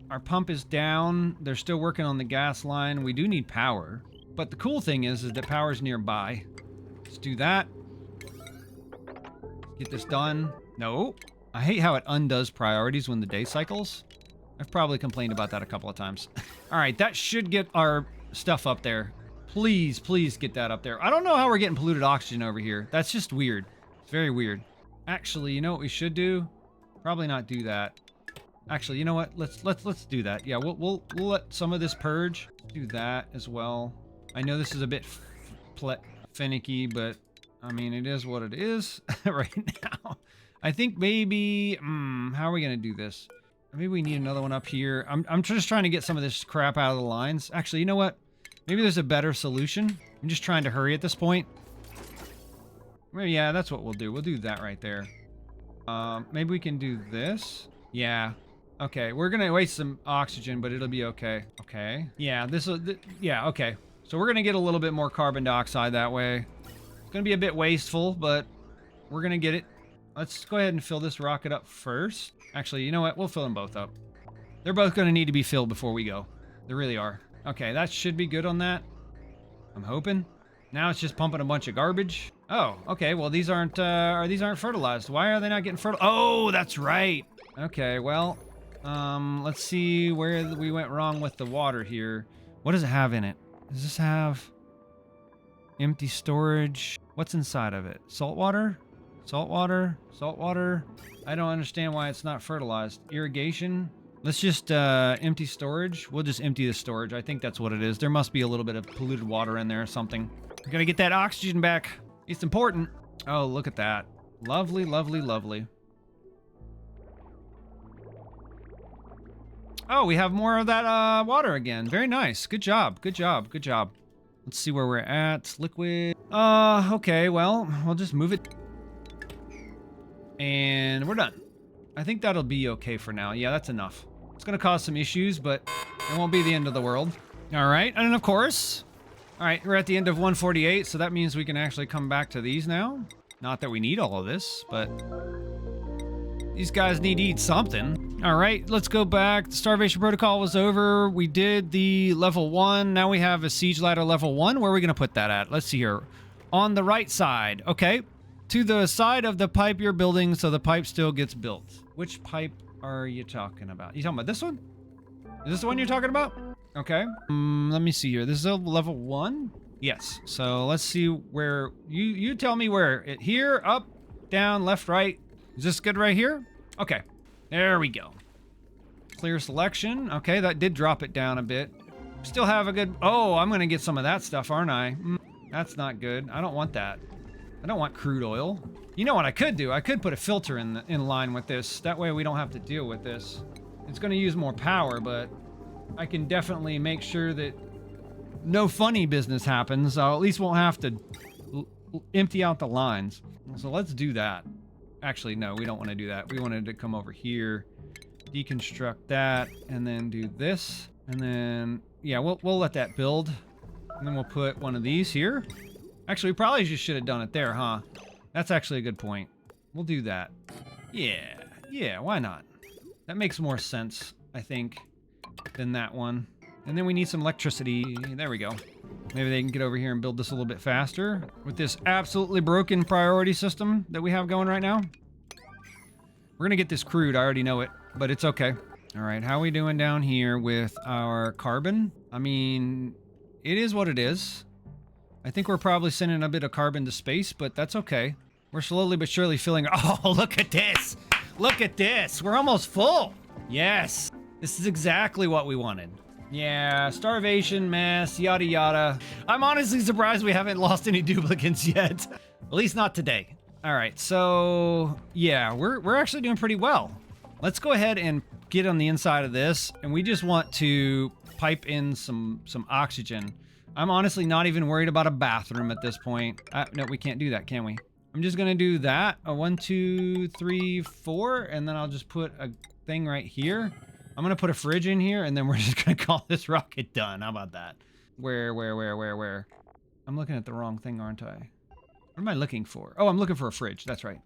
Our pump is down. They're still working on the gas line. We do need power. But the cool thing is that power's nearby. Let's do that. Get this done. No. I hate how it undoes priorities when the day cycles. I've probably complained about that a couple of times. All right, that should get our stuff up there. Please get that up there. I don't know how we're getting polluted oxygen over here. That's just weird. It's very weird. Actually, you know what we should do? Probably not do that. Actually, you know what? Let's do that. Yeah, we'll let some of this purge. Do that as well. I know this is a bit finicky, but I mean, it is what it is right now. I think maybe, how are we gonna do this? Maybe we need another one up here. I'm just trying to get some of this crap out of the lines. Actually, you know what? Maybe there's a better solution. I'm just trying to hurry at this point. Well, yeah, that's what we'll do. We'll do that right there. Maybe we can do this. Yeah. Okay, we're gonna waste some oxygen, but it'll be okay. Okay. Yeah, yeah, okay. So we're gonna get a little bit more carbon dioxide that way. It's gonna be a bit wasteful, but we're gonna get it. Let's go ahead and fill this rocket up first. Actually, you know what? We'll fill them both up. They're both gonna need to be filled before we go. They really are. Okay, that should be good on that. I'm hoping. Now it's just pumping a bunch of garbage. Oh, okay. Well, these aren't fertilized. Why are they not getting fertilized? Oh, that's right. Okay, well, let's see where we went wrong with the water here. What does it have in it? Does this have empty storage? What's inside of it? Salt water? Salt water? Salt water? I don't understand why it's not fertilized. Irrigation? Let's just empty storage. We'll just empty the storage. I think that's what it is. There must be a little bit of polluted water in there or something. We gotta get that oxygen back. It's important. Oh, look at that. Lovely, lovely, lovely. Oh, we have more of that water again. Very nice. Good job. Good job. Good job. Let's see where we're at. Liquid. Okay, well, we'll just move it. And we're done. I think that'll be okay for now. Yeah, that's enough. It's gonna cause some issues, but it won't be the end of the world. All right, and of course, all right, we're at the end of 148, so that means we can actually come back to these now. Not that we need all of this, but these guys need to eat something. All right, let's go back. The starvation protocol was over. We did the level 1. Now we have a siege ladder level 1. Where are we gonna put that at? Let's see here. On the right side, okay. To the side of the pipe you're building so the pipe still gets built. Which pipe are you talking about? You talking about this one? Is this the one you're talking about? Okay. Let me see here. This is a level 1? Yes. So let's see where... You tell me where. Here, up, down, left, right. Is this good right here? Okay. There we go. Clear selection. Okay, that did drop it down a bit. Still have a good... Oh, I'm going to get some of that stuff, aren't I? That's not good. I don't want that. I don't want crude oil. You know what I could do? I could put a filter in line with this. That way we don't have to deal with this. It's going to use more power, but I can definitely make sure that no funny business happens. I at least won't have to empty out the lines. So let's do that. Actually, no, we don't want to do that. We wanted to come over here, deconstruct that, and then do this. And then, yeah, we'll let that build. And then we'll put one of these here. Actually, we probably just should have done it there, huh? That's actually a good point. We'll do that. Yeah, why not? That makes more sense, I think, than that one. And then we need some electricity. There we go. Maybe they can get over here and build this a little bit faster with this absolutely broken priority system that we have going right now. We're gonna get this crude, I already know it, but it's okay. All right, how are we doing down here with our carbon? I mean, it is what it is. I think we're probably sending a bit of carbon to space, but that's okay. We're slowly but surely filling... Oh, look at this! Look at this! We're almost full! Yes! This is exactly what we wanted. Yeah, starvation, mess, yada yada. I'm honestly surprised we haven't lost any duplicants yet. At least not today. Alright, so... Yeah, we're actually doing pretty well. Let's go ahead and get on the inside of this, and we just want to pipe in some oxygen. I'm honestly not even worried about a bathroom at this point. No, we can't do that, can we? I'm just gonna do that. 1, 2, 3, 4, and then I'll just put a thing right here. I'm gonna put a fridge in here, and then we're just gonna call this rocket done. How about that? Where? I'm looking at the wrong thing, aren't I? What am I looking for? Oh, I'm looking for a fridge. That's right.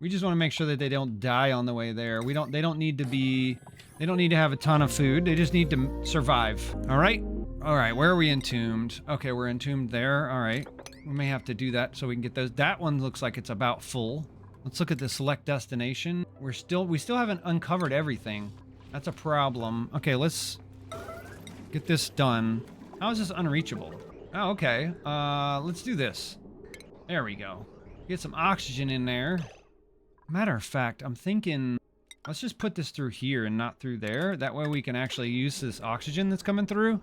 We just want to make sure that they don't die on the way there. They don't need to have a ton of food. They just need to survive. All right? All right, where are we entombed? Okay, we're entombed there. All right. We may have to do that so we can get those. That one looks like it's about full. Let's look at the select destination. We still haven't uncovered everything. That's a problem. Okay, let's get this done. How is this unreachable? Oh, okay. Let's do this. There we go. Get some oxygen in there. Matter of fact, I'm thinking Let's just put this through here and not through there. That way we can actually use this oxygen that's coming through.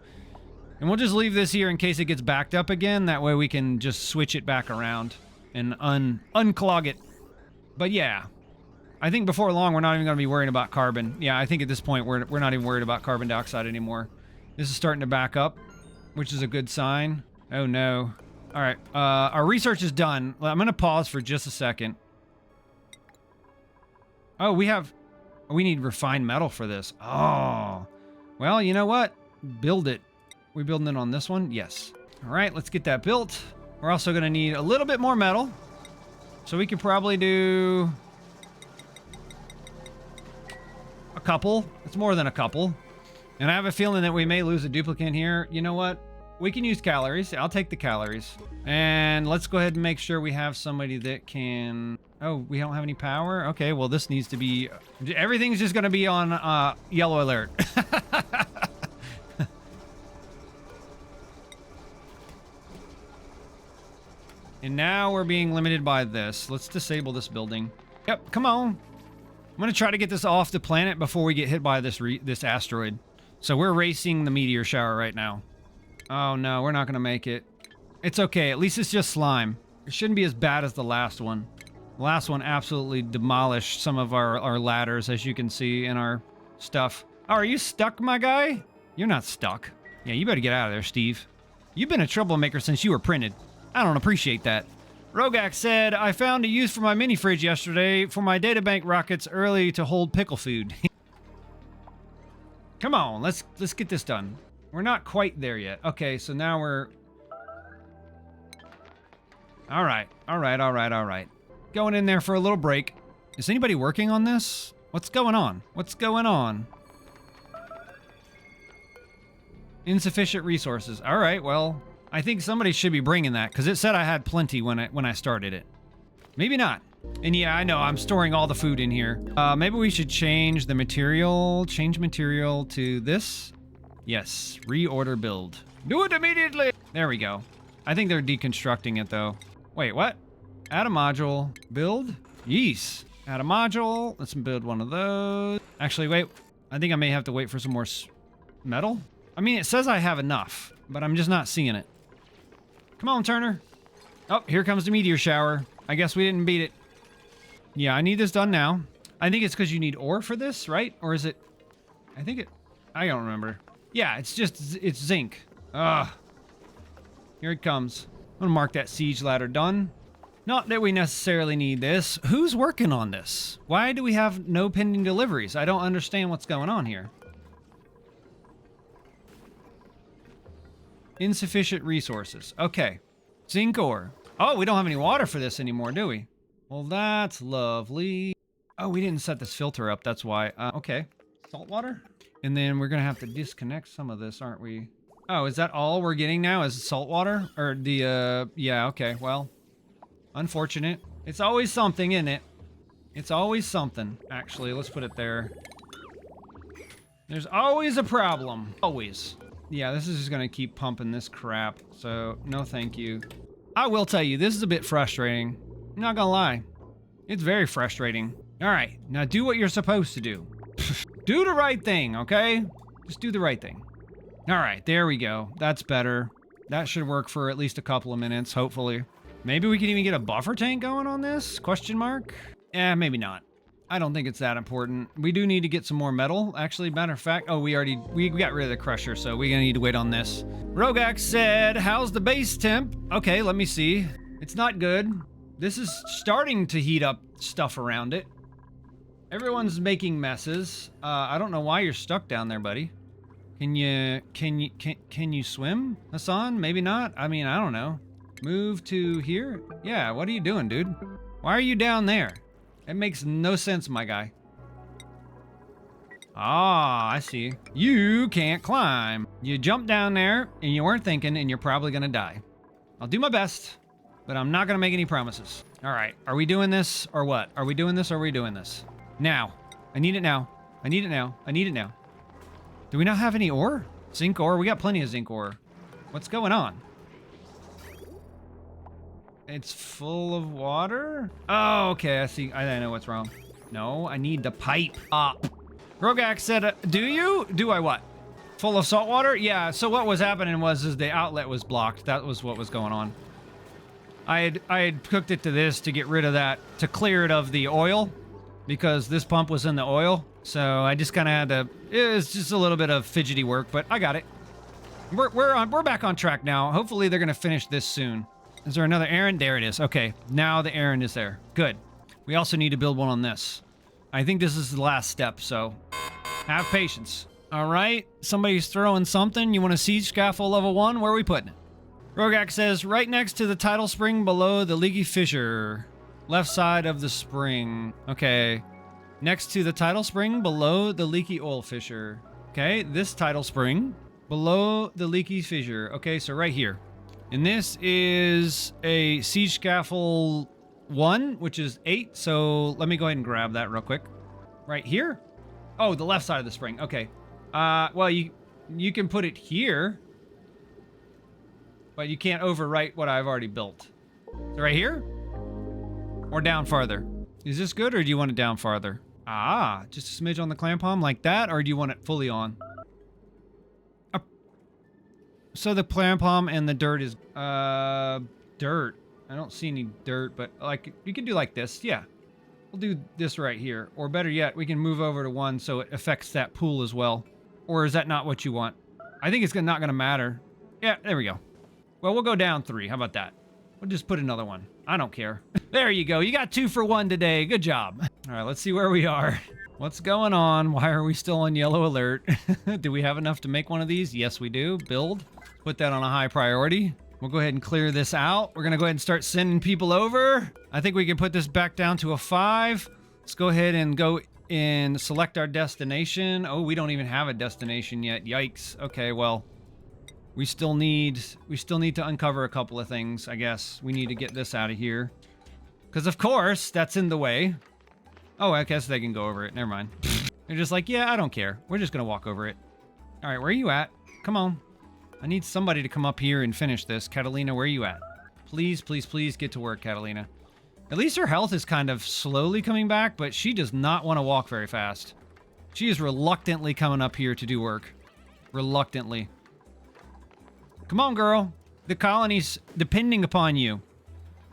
And we'll just leave this here in case it gets backed up again. That way we can just switch it back around and unclog it. But yeah, I think before long we're not even going to be worrying about carbon. Yeah, I think at this point we're not even worried about carbon dioxide anymore. This is starting to back up, which is a good sign. Oh no. All right, our research is done. I'm going to pause for just a second. Oh, we need refined metal for this. Oh, well, you know what? Build it. We building it on this one? Yes. All right, let's get that built. We're also going to need a little bit more metal. So we could probably do a couple. It's more than a couple. And I have a feeling that we may lose a duplicant here. You know what? We can use calories. I'll take the calories. And let's go ahead and make sure we have somebody that can... Oh, we don't have any power? Okay, well, this needs to be... Everything's just going to be on yellow alert. And now we're being limited by this. Let's disable this building. Yep, come on. I'm going to try to get this off the planet before we get hit by this asteroid. So we're racing the meteor shower right now. Oh, no, we're not going to make it. It's okay. At least it's just slime. It shouldn't be as bad as the last one. The last one absolutely demolished some of our ladders, as you can see in our stuff. Oh, are you stuck, my guy? You're not stuck. Yeah, you better get out of there, Steve. You've been a troublemaker since you were printed. I don't appreciate that. Rogak said, I found a use for my mini fridge yesterday for my databank rockets early to hold pickle food. Come on, let's get this done. We're not quite there yet. Okay, so now we're... All right. Going in there for a little break. Is anybody working on this? What's going on? What's going on? Insufficient resources. All right, well, I think somebody should be bringing that because it said I had plenty when I started it. Maybe not. And yeah, I know, I'm storing all the food in here. Maybe we should change the material. Change material to this. Yes, reorder build. Do it immediately! There we go. I think they're deconstructing it though. Wait, what? Add a module. Build? Yes. Add a module. Let's build one of those. Actually, wait. I think I may have to wait for some more metal. I mean, it says I have enough, but I'm just not seeing it. Come on, Turner. Oh, here comes the meteor shower. I guess we didn't beat it. Yeah, I need this done now. I think it's because you need ore for this, right? Or is it... I don't remember. Yeah, it's zinc. Ugh. Here it comes. I'm gonna mark that siege ladder done. Not that we necessarily need this. Who's working on this? Why do we have no pending deliveries? I don't understand what's going on here. Insufficient resources. Okay. Zinc ore. Oh, we don't have any water for this anymore, do we? Well, that's lovely. Oh, we didn't set this filter up. That's why. Okay. Salt water? And then we're going to have to disconnect some of this, aren't we? Oh, is that all we're getting now is salt water? Or the, yeah, okay. Well, unfortunate. It's always something, isn't it? It's always something. Actually, let's put it there. There's always a problem. Always. Yeah, this is just going to keep pumping this crap. So, no thank you. I will tell you, this is a bit frustrating. I'm not going to lie. It's very frustrating. All right, now do what you're supposed to do. Do the right thing, okay? Just do the right thing. All right, there we go. That's better. That should work for at least a couple of minutes, hopefully. Maybe we can even get a buffer tank going on this? Question mark? Eh, maybe not. I don't think it's that important. We do need to get some more metal. Actually, matter of fact, oh, we got rid of the crusher, so we're gonna need to wait on this. Rogak said, how's the base temp? Okay, let me see. It's not good. This is starting to heat up stuff around it. Everyone's making messes. I don't know why you're stuck down there, buddy. Can you swim, Hassan? Maybe not. I mean, I don't know. Move to here? Yeah, what are you doing, dude? Why are you down there? It makes no sense, my guy. Ah, I see. You can't climb. You jumped down there and you weren't thinking and you're probably gonna die. I'll do my best, but I'm not gonna make any promises. All right, are we doing this or what? Are we doing this or are we doing this? Now. I need it now. I need it now. I need it now. Do we not have any ore? Zinc ore? We got plenty of zinc ore. What's going on? It's full of water? Oh, okay. I see. I know what's wrong. No, I need the pipe. Rogak said, do you? Do I what? Full of salt water? Yeah, so what was happening was the outlet was blocked. That was what was going on. I had cooked it to this to get rid of that, to clear it of the oil, because this pump was in the oil. So I just kind of had to, it was just a little bit of fidgety work, but I got it. We're back on track now. Hopefully they're gonna finish this soon. Is there another errand? There it is. Okay, now the errand is there. Good. We also need to build one on this. I think this is the last step, so have patience. All right, somebody's throwing something. You want a siege scaffold level 1? Where are we putting it? Rogak says, right next to the tidal spring below the leaky fissure. Left side of the spring. Okay. Next to the tidal spring below the leaky oil fissure. Okay, this tidal spring below the leaky fissure. Okay, so right here. And this is a siege scaffold 1, which is 8. So let me go ahead and grab that real quick. Right here? Oh, the left side of the spring. Okay. Well, you can put it here. But you can't overwrite what I've already built. So right here? Or down farther? Is this good, or do you want it down farther? Just a smidge on the clam palm like that, or do you want it fully on? So the clam palm and the dirt is, dirt. I don't see any dirt, but like, you can do like this, yeah. We'll do this right here. Or better yet, we can move over to 1 so it affects that pool as well. Or is that not what you want? I think it's not gonna matter. Yeah, there we go. Well, we'll go down 3. How about that? We'll just put another one. I don't care. There you go. You got 2 for 1 today. Good job. All right, let's see where we are. What's going on? Why are we still on yellow alert? Do we have enough to make one of these? Yes, we do. Build. Put that on a high priority. We'll go ahead and clear this out. We're going to go ahead and start sending people over. I think we can put this back down to a 5. Let's go ahead and go and select our destination. Oh, we don't even have a destination yet. Yikes. Okay, well, we still need to uncover a couple of things, I guess. We need to get this out of here. Because, of course, that's in the way. Oh, I guess they can go over it. Never mind. They're just like, yeah, I don't care. We're just going to walk over it. All right, where are you at? Come on. I need somebody to come up here and finish this. Catalina, where are you at? Please, please, please get to work, Catalina. At least her health is kind of slowly coming back, but she does not want to walk very fast. She is reluctantly coming up here to do work. Reluctantly. Come on, girl. The colony's depending upon you.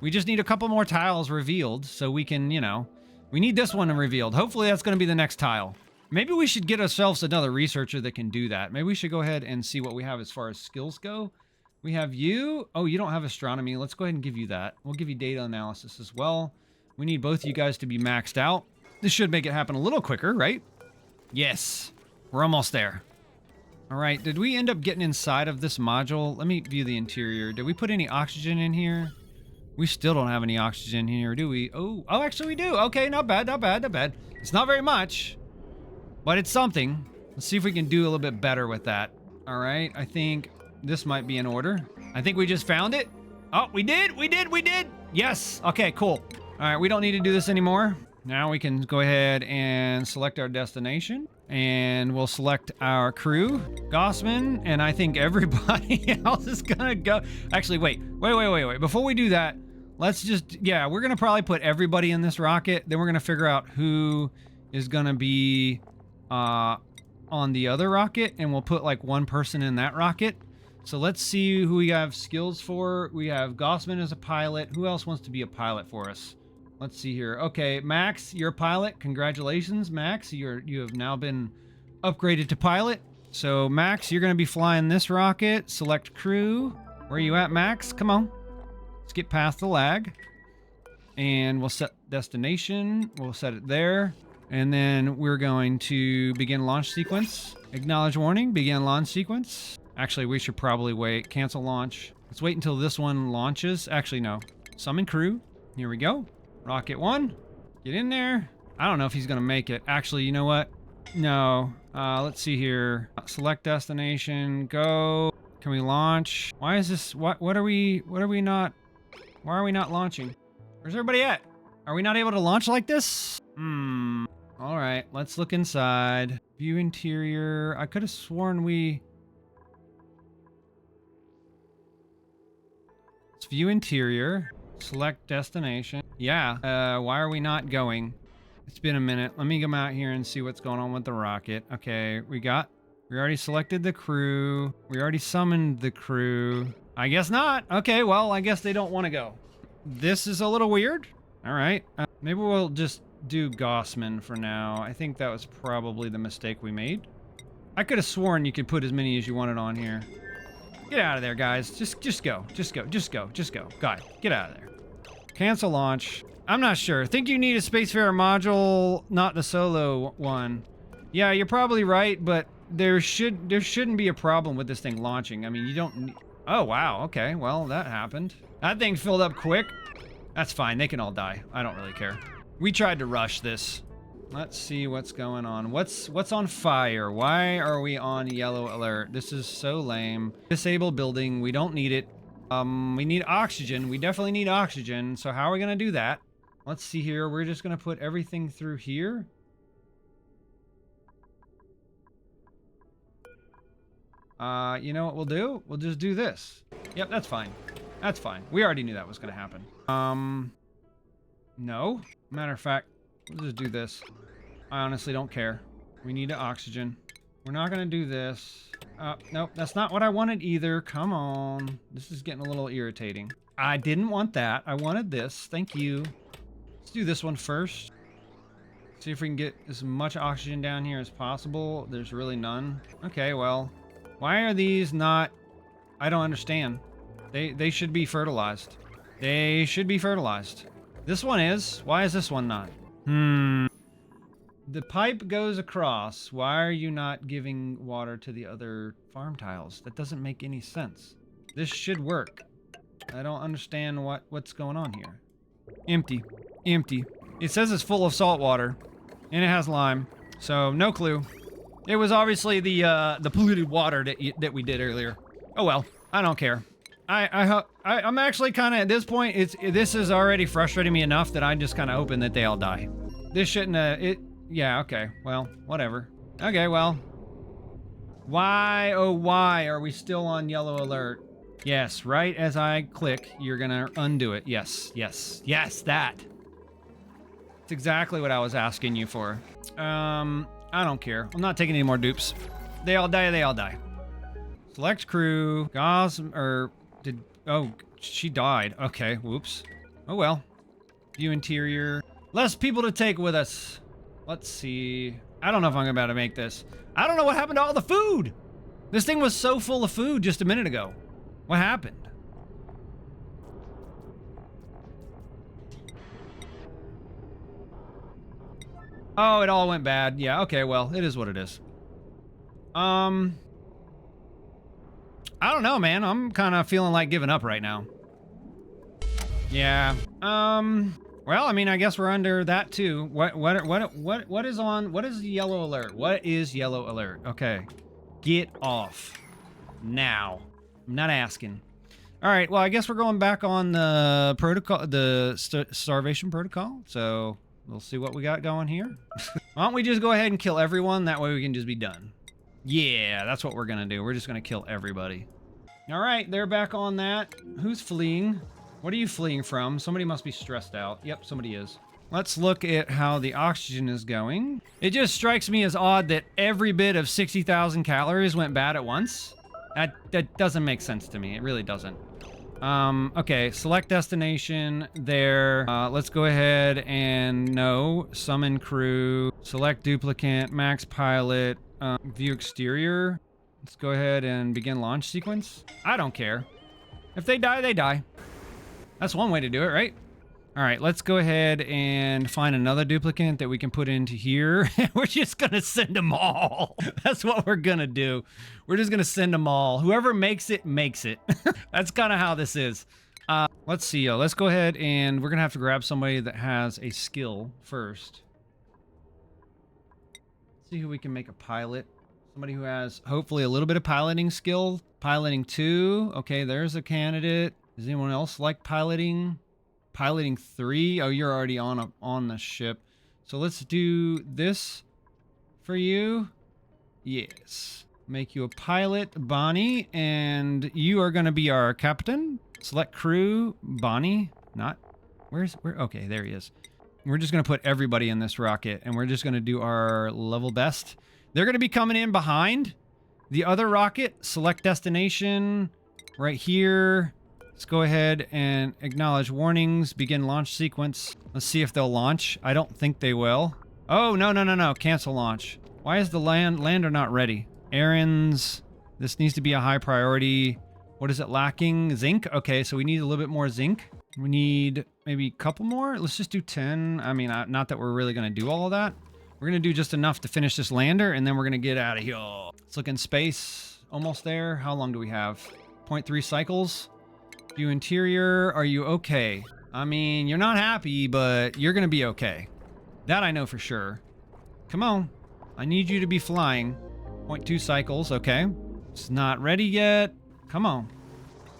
We just need a couple more tiles revealed so we can, you know, we need this one revealed. Hopefully that's going to be the next tile. Maybe we should get ourselves another researcher that can do that. Maybe we should go ahead and see what we have as far as skills go. We have you. Oh, you don't have astronomy. Let's go ahead and give you that. We'll give you data analysis as well. We need both of you guys to be maxed out. This should make it happen a little quicker, right? Yes. We're almost there. All right, did we end up getting inside of this module? Let me view the interior. Did we put any oxygen in here? We still don't have any oxygen here, do we? Oh, actually we do. Okay, not bad, not bad, not bad. It's not very much, but it's something. Let's see if we can do a little bit better with that. All right, I think this might be in order. I think we just found it. Oh, we did. Yes, okay, cool. All right, we don't need to do this anymore. Now we can go ahead and select our destination. And we'll select our crew, Gossman, and I think everybody else is gonna go. Actually, wait. Before we do that, let's just, yeah, we're gonna probably put everybody in this rocket. Then we're gonna figure out who is gonna be on the other rocket, and we'll put like one person in that rocket. So let's see who we have skills for. We have Gossman as a pilot. Who else wants to be a pilot for us? Let's see here. Okay, Max, you're a pilot. Congratulations, Max. You have now been upgraded to pilot. So, Max, you're going to be flying this rocket. Select crew. Where are you at, Max? Come on. Let's get past the lag. And we'll set destination. We'll set it there. And then we're going to begin launch sequence. Acknowledge warning. Begin launch sequence. Actually, we should probably wait. Cancel launch. Let's wait until this one launches. Actually, no. Summon crew. Here we go. Rocket 1, get in there. I don't know if he's gonna make it. Actually, you know what? No. Let's see here. Select destination. Go. Can we launch? Why is this? Why are we not launching? Where's everybody at? Are we not able to launch like this? All right. Let's look inside. View interior. I could have sworn let's view interior. Select destination. Yeah, why are we not going? It's been a minute. Let me come out here and see what's going on with the rocket. Okay, we already selected the crew. We already summoned the crew. I guess not. Okay, well, I guess they don't want to go. This is a little weird. All right. Maybe we'll just do Gossman for now. I think that was probably the mistake we made. I could have sworn you could put as many as you wanted on here. Get out of there, guys. Just go. Just go. God, get out of there. Cancel launch. I'm not sure. Think you need a Spacefarer module, not the solo one. Yeah, you're probably right, but there shouldn't be a problem with this thing launching. I mean, you don't... Oh, wow. Okay, well, that happened. That thing filled up quick. That's fine. They can all die. I don't really care. We tried to rush this. Let's see what's going on. What's on fire? Why are we on yellow alert? This is so lame. Disable building. We don't need it. We need oxygen. We definitely need oxygen. So how are we going to do that? Let's see here. We're just going to put everything through here. You know what we'll do? We'll just do this. Yep, that's fine. That's fine. We already knew that was going to happen. No. Matter of fact, we'll just do this. I honestly don't care. We need oxygen. We're not going to do this. Nope, that's not what I wanted either. Come on. This is getting a little irritating. I didn't want that. I wanted this. Thank you. Let's do this one first. See if we can get as much oxygen down here as possible. There's really none. Okay, well, why are these not... I don't understand. They should be fertilized. They should be fertilized. This one is. Why is this one not? The pipe goes across. Why are you not giving water to the other farm tiles? That doesn't make any sense. This should work. I don't understand what's going on here. Empty. Empty. It says it's full of salt water, and it has lime, so no clue. It was obviously the polluted water that we did earlier. Oh well, I don't care. I'm actually kind of at this point. This is already frustrating me enough that I'm just kind of hoping that they all die. This shouldn't. Yeah. Okay. Well, whatever. Okay. Well. Why? Oh, why are we still on yellow alert? Yes. Right as I click, you're gonna undo it. Yes. Yes. Yes. That. It's exactly what I was asking you for. I don't care. I'm not taking any more dupes. They all die. They all die. Select crew. Oh, she died. Okay, whoops. Oh well. View interior. Less people to take with us. Let's see. I don't know if I'm about to make this. I don't know what happened to all the food. This thing was so full of food just a minute ago. What happened? Oh, it all went bad. Yeah, okay, well, it is what it is. I don't know, man. I'm kind of feeling like giving up right now. Yeah. Well, I mean, I guess we're under that too. What is on? What is yellow alert? What is yellow alert? Okay. Get off. Now. I'm not asking. All right, well, I guess we're going back on the protocol, the starvation protocol. So we'll see what we got going here. Why don't we just go ahead and kill everyone? That way we can just be done. Yeah, that's what we're gonna do. We're just gonna kill everybody. All right, they're back on that. Who's fleeing? What are you fleeing from? Somebody must be stressed out. Yep, somebody is. Let's look at how the oxygen is going. It just strikes me as odd that every bit of 60,000 calories went bad at once. That doesn't make sense to me. It really doesn't. Okay, select destination there. Let's go ahead and summon crew, select duplicant, max pilot, view exterior. Let's go ahead and begin launch sequence. I don't care. If they die, they die. That's one way to do it, right? All right, let's go ahead and find another duplicant that we can put into here. We're just gonna send them all. That's what we're gonna do. We're just gonna send them all. Whoever makes it, makes it. That's kind of how this is. Let's see, let's go ahead and we're gonna have to grab somebody that has a skill first. See who we can make a pilot. Somebody who has hopefully a little bit of piloting skill. Piloting 2. Okay, there's a candidate. Does anyone else like piloting? Piloting 3. Oh, you're already on the ship. So let's do this for you. Yes. Make you a pilot, Bonnie, and you are going to be our captain. Select crew, Bonnie. Not. Where? Okay, there he is. We're just going to put everybody in this rocket, and we're just going to do our level best. They're going to be coming in behind the other rocket. Select destination right here. Let's go ahead and acknowledge warnings. Begin launch sequence. Let's see if they'll launch. I don't think they will. Oh, no, no, no, no. Cancel launch. Why is the lander not ready? Errands. This needs to be a high priority. What is it lacking? Zinc? Okay, so we need a little bit more zinc. We need maybe a couple more. Let's just do 10. I mean, not that we're really going to do all of that. We're going to do just enough to finish this lander, and then we're going to get out of here. Let's look in space. Almost there. How long do we have? 0.3 cycles. View interior. Are you okay? I mean, you're not happy, but you're going to be okay. That I know for sure. Come on. I need you to be flying. 0.2 cycles. Okay. It's not ready yet. Come on.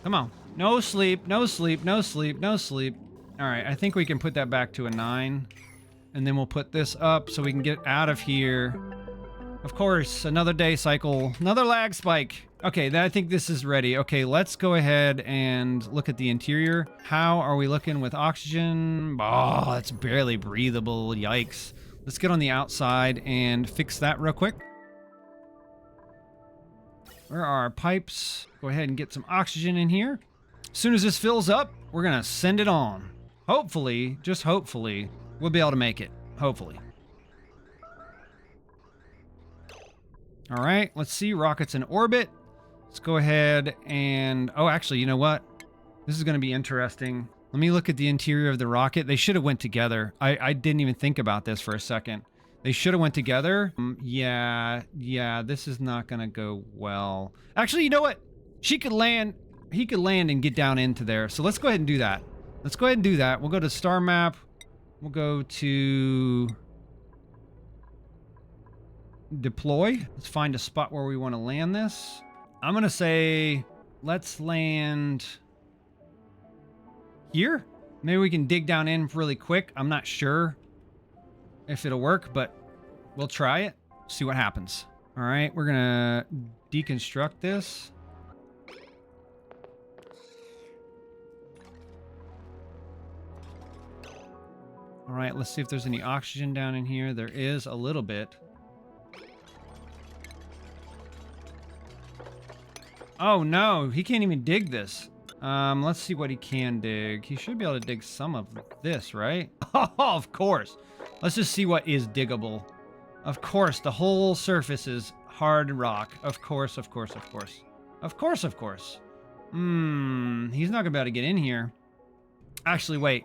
Come on. No sleep. No sleep. No sleep. No sleep. All right. I think we can put that back to a 9. And then we'll put this up so we can get out of here. Of course, another day cycle, another lag spike. Okay, I think this is ready. Okay, let's go ahead and look at the interior. How are we looking with oxygen? Oh, it's barely breathable. Yikes. Let's get on the outside and fix that real quick. Where are our pipes? Go ahead and get some oxygen in here. As soon as this fills up, we're gonna send it on. Hopefully, just hopefully, we'll be able to make it. Hopefully. All right, let's see. Rocket's in orbit. Let's go ahead and... Oh, actually, you know what? This is going to be interesting. Let me look at the interior of the rocket. They should have went together. I didn't even think about this for a second. They should have went together. Yeah, this is not going to go well. Actually, you know what? She could land... He could land and get down into there. So let's go ahead and do that. Let's go ahead and do that. We'll go to star map. We'll go to deploy. Let's find a spot where we want to land this. I'm going to say, let's land here. Maybe we can dig down in really quick. I'm not sure if it'll work, but we'll try it. See what happens. All right, we're going to deconstruct this. All right, let's see if there's any oxygen down in here. There is a little bit. Oh no, he can't even dig this. Let's see what he can dig. He should be able to dig some of this, right? Oh, of course. Let's just see what is diggable. Of course, the whole surface is hard rock. Of course, of course, of course. Of course, of course. He's not gonna be able to get in here. Actually, wait.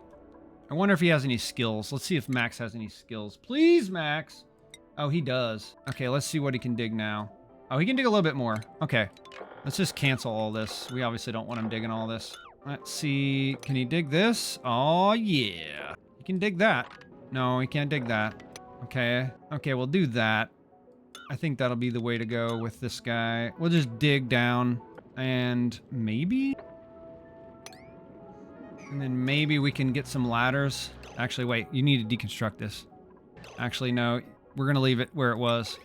I wonder if he has any skills. Let's see if Max has any skills. Please, Max. Oh, he does. Okay, let's see what he can dig now. Oh, he can dig a little bit more. Okay. Let's just cancel all this. We obviously don't want him digging all this. Let's see. Can he dig this? Oh, yeah. He can dig that. No, he can't dig that. Okay. Okay, we'll do that. I think that'll be the way to go with this guy. We'll just dig down and maybe... And then maybe we can get some ladders. Actually, wait. You need to deconstruct this. Actually, no. We're going to leave it where it was.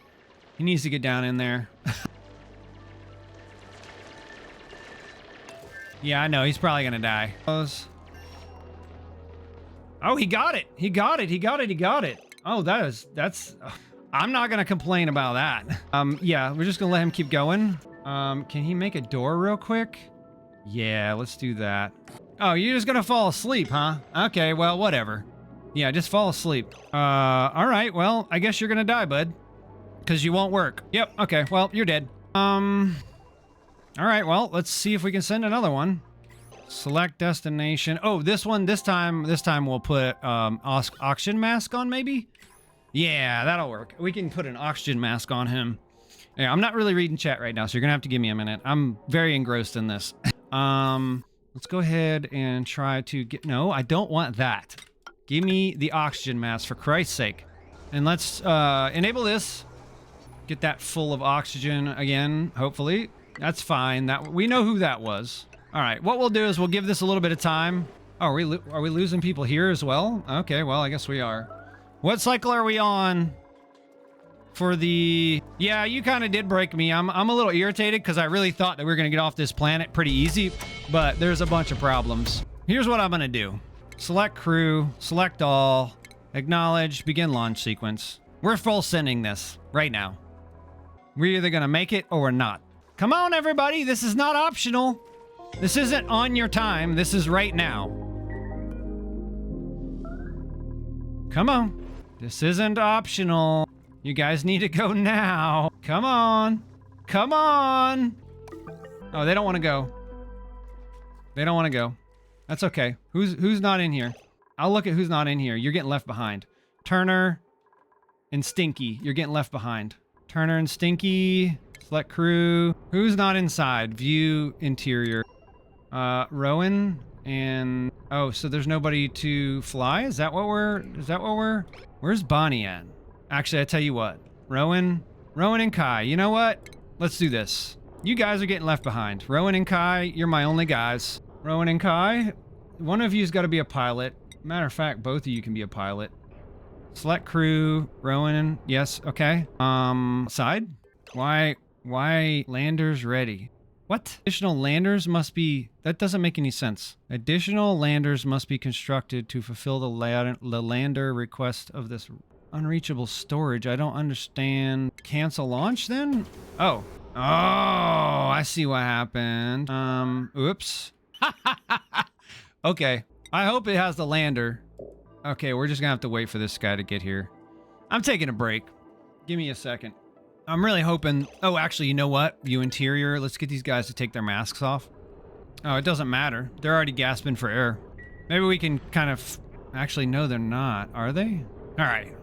He needs to get down in there. Yeah, I know. He's probably going to die. Oh, he got it. He got it. He got it. He got it. Oh, that's... I'm not going to complain about that. Yeah, we're just going to let him keep going. Can he make a door real quick? Yeah, let's do that. Oh, you're just gonna fall asleep, huh? Okay, well, whatever. Yeah, just fall asleep. All right, well, I guess you're gonna die, bud. Because you won't work. Yep, okay, well, you're dead. All right, well, let's see if we can send another one. Select destination. Oh, this time we'll put oxygen mask on, maybe? Yeah, that'll work. We can put an oxygen mask on him. Yeah, I'm not really reading chat right now, so you're gonna have to give me a minute. I'm very engrossed in this. Let's go ahead and try to get... No, I don't want that. Give me the oxygen mask, for Christ's sake. And let's enable this. Get that full of oxygen again, hopefully. That's fine. We know who that was. All right, what we'll do is we'll give this a little bit of time. Oh, are we losing people here as well? Okay, well, I guess we are. What cycle are we on? For the... Yeah, you kind of did break me. I'm a little irritated because I really thought that we were going to get off this planet pretty easy, but there's a bunch of problems. Here's what I'm going to do. Select crew, select all, Acknowledge. Begin launch sequence. We're full sending this right now. We're either going to make it or we're not. Come on, everybody. This is not optional. This isn't on your time. This is right now. Come on. This isn't optional. You guys need to go now. Come on. Come on. Oh, they don't want to go. They don't want to go. That's okay. Who's not in here? I'll look at who's not in here. You're getting left behind. Turner and Stinky. You're getting left behind. Turner and Stinky. Select crew. Who's not inside? View interior. Rowan and... Oh, so there's nobody to fly? Is that what we're... Where's Bonnie at? Actually, I tell you what. Rowan and Kai. You know what? Let's do this. You guys are getting left behind. Rowan and Kai, you're my only guys. Rowan and Kai, one of you's got to be a pilot. Matter of fact, both of you can be a pilot. Select crew. Rowan, yes, okay. Side? Why landers ready? What? Additional landers must be... That doesn't make any sense. Additional landers must be constructed to fulfill the lander request of this unreachable storage. I don't understand. Cancel launch then? Oh. Oh, I see what happened. Oops. Okay. I hope it has the lander. Okay, we're just gonna have to wait for this guy to get here. I'm taking a break. Give me a second. I'm really hoping... Oh, actually, you know what? View interior. Let's get these guys to take their masks off. Oh, it doesn't matter. They're already gasping for air. Maybe we can kind of... Actually, no, they're not. Are they? All right.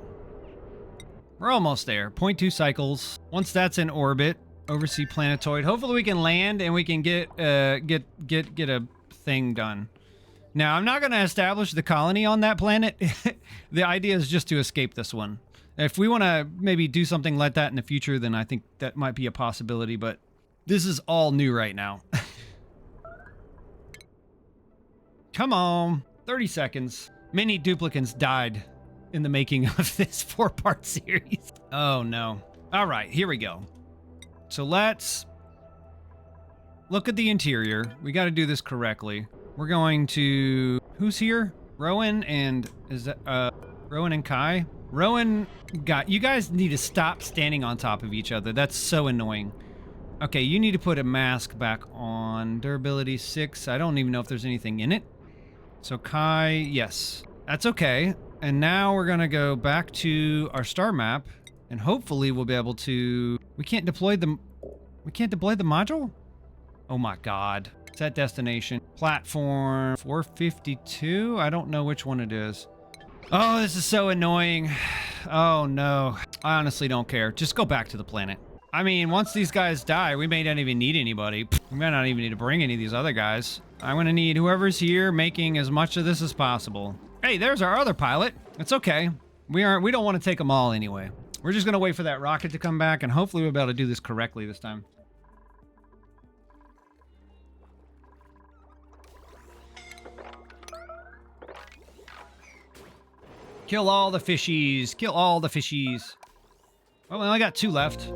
We're almost there. 0.2 cycles. Once that's in orbit, oversee Planetoid. Hopefully we can land and we can get a thing done. Now, I'm not going to establish the colony on that planet. The idea is just to escape this one. If we want to maybe do something like that in the future, then I think that might be a possibility, but this is all new right now. Come on. 30 seconds. Many duplicants died in the making of this 4-part series. Oh, no. All right, here we go. So let's look at the interior. We got to do this correctly. We're going to... Who's here? Rowan and... Is that... Rowan and Kai? Rowan got... You guys need to stop standing on top of each other. That's so annoying. Okay, you need to put a mask back on. Durability 6. I don't even know if there's anything in it. So Kai, yes. That's okay. And now we're going to go back to our star map. And hopefully we'll be able to... We can't deploy the module? Oh my god. Set destination. Platform 452? I don't know which one it is. Oh, this is so annoying. Oh no. I honestly don't care. Just go back to the planet. I mean, once these guys die, we may not even need anybody. We may not even need to bring any of these other guys. I'm gonna need whoever's here making as much of this as possible. Hey, there's our other pilot. It's okay. We don't want to take them all anyway. We're just gonna wait for that rocket to come back and hopefully we'll be able to do this correctly this time. Kill all the fishies. Kill all the fishies. Well, we only got 2 left.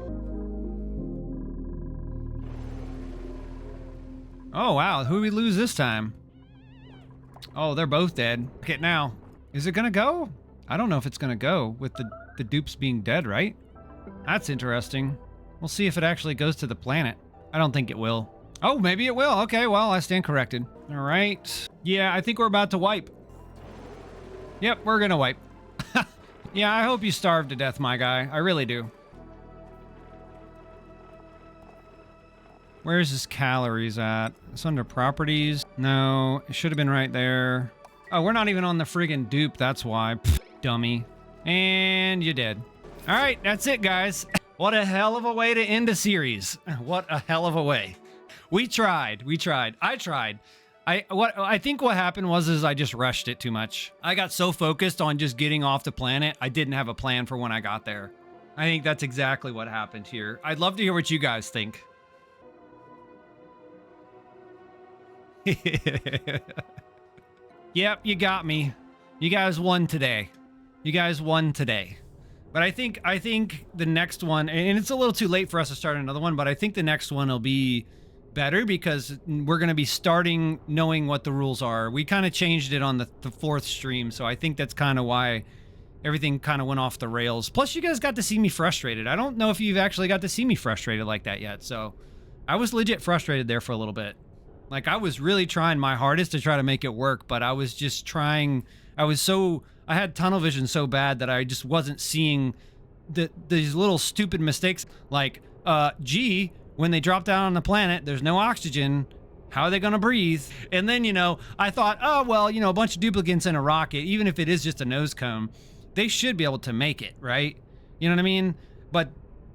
Oh, wow. Who did we lose this time? Oh, they're both dead. Okay, now. Is it gonna go? I don't know if it's gonna go with the dupes being dead, right? That's interesting. We'll see if it actually goes to the planet. I don't think it will. Oh, maybe it will. Okay, well, I stand corrected. All right. Yeah, I think we're about to wipe. Yep, we're gonna wipe. Yeah, I hope you starve to death, my guy. I really do. Where's his calories at? It's under properties. No, it should have been right there. Oh, we're not even on the friggin' dupe. That's why. Pfft, dummy. And you're dead. All right, that's it, guys. What a hell of a way to end a series. What a hell of a way. We tried. I tried. I think what happened was I just rushed it too much. I got so focused on just getting off the planet, I didn't have a plan for when I got there. I think that's exactly what happened here. I'd love to hear what you guys think. Yep, you got me. You guys won today. But I think the next one, and it's a little too late for us to start another one, but I think the next one will be better because we're going to be starting knowing what the rules are. We kind of changed it on the 4th stream, so I think that's kind of why everything kind of went off the rails. Plus, you guys got to see me frustrated. I don't know if you've actually got to see me frustrated like that yet. So I was legit frustrated there for a little bit. Like, I was really trying my hardest to try to make it work, but I was just trying. I had tunnel vision so bad that I just wasn't seeing these little stupid mistakes. Like, gee, when they drop down on the planet, there's no oxygen. How are they going to breathe? And then, I thought, oh, well, a bunch of duplicants in a rocket, even if it is just a nose cone, they should be able to make it, right? You know what I mean? But,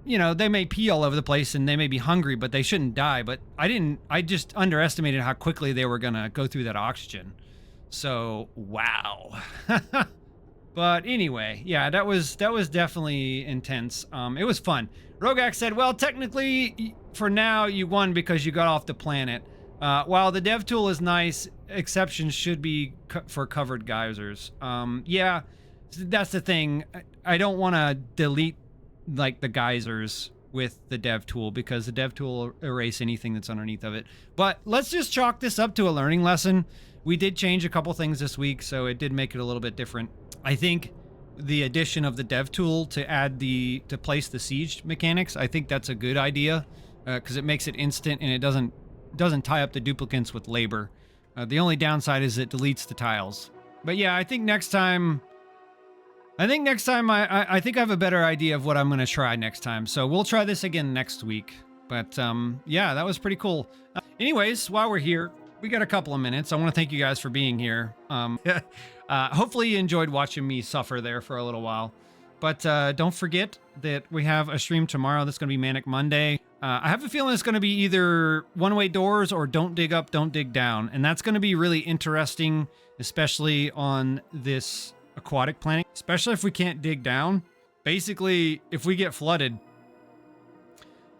they may pee all over the place and they may be hungry, but they shouldn't die. But I just underestimated how quickly they were going to go through that oxygen. So, wow. But anyway, yeah, that was definitely intense. It was fun. Rogax said, well, technically, for now, you won because you got off the planet. While the dev tool is nice, exceptions should be for covered geysers. Yeah, that's the thing. I don't want to delete, like, the geysers with the dev tool because the dev tool will erase anything that's underneath of it. But let's just chalk this up to a learning lesson. We did change a couple things this week, so it did make it a little bit different. I think the addition of the dev tool to place the siege mechanics, I think that's a good idea because it makes it instant and it doesn't tie up the duplicants with labor. The only downside is it deletes the tiles. But yeah, I think next time I think I have a better idea of what I'm going to try next time. So we'll try this again next week. But yeah, that was pretty cool. Anyways, while we're here, we got a couple of minutes. I want to thank you guys for being here. Hopefully you enjoyed watching me suffer there for a little while. But don't forget that we have a stream tomorrow that's going to be Manic Monday. I have a feeling it's going to be either one-way doors or don't dig up, don't dig down. And that's going to be really interesting, especially on this aquatic planet. Especially if we can't dig down. Basically, if we get flooded,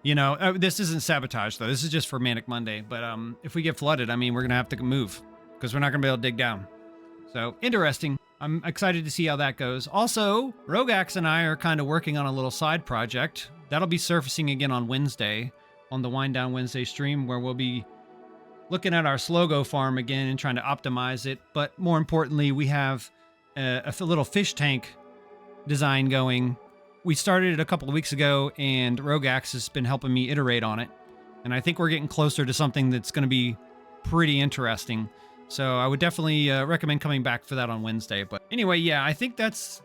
this isn't sabotage, though. This is just for Manic Monday. But if we get flooded, I mean, we're going to have to move because we're not going to be able to dig down. So, interesting. I'm excited to see how that goes. Also, Rogax and I are kind of working on a little side project. That'll be surfacing again on Wednesday, on the Wind Down Wednesday stream, where we'll be looking at our Slogo farm again and trying to optimize it. But more importantly, we have a little fish tank design going. We started it a couple of weeks ago, and Rogax has been helping me iterate on it. And I think we're getting closer to something that's going to be pretty interesting. So I would definitely recommend coming back for that on Wednesday. But anyway, yeah, I think that's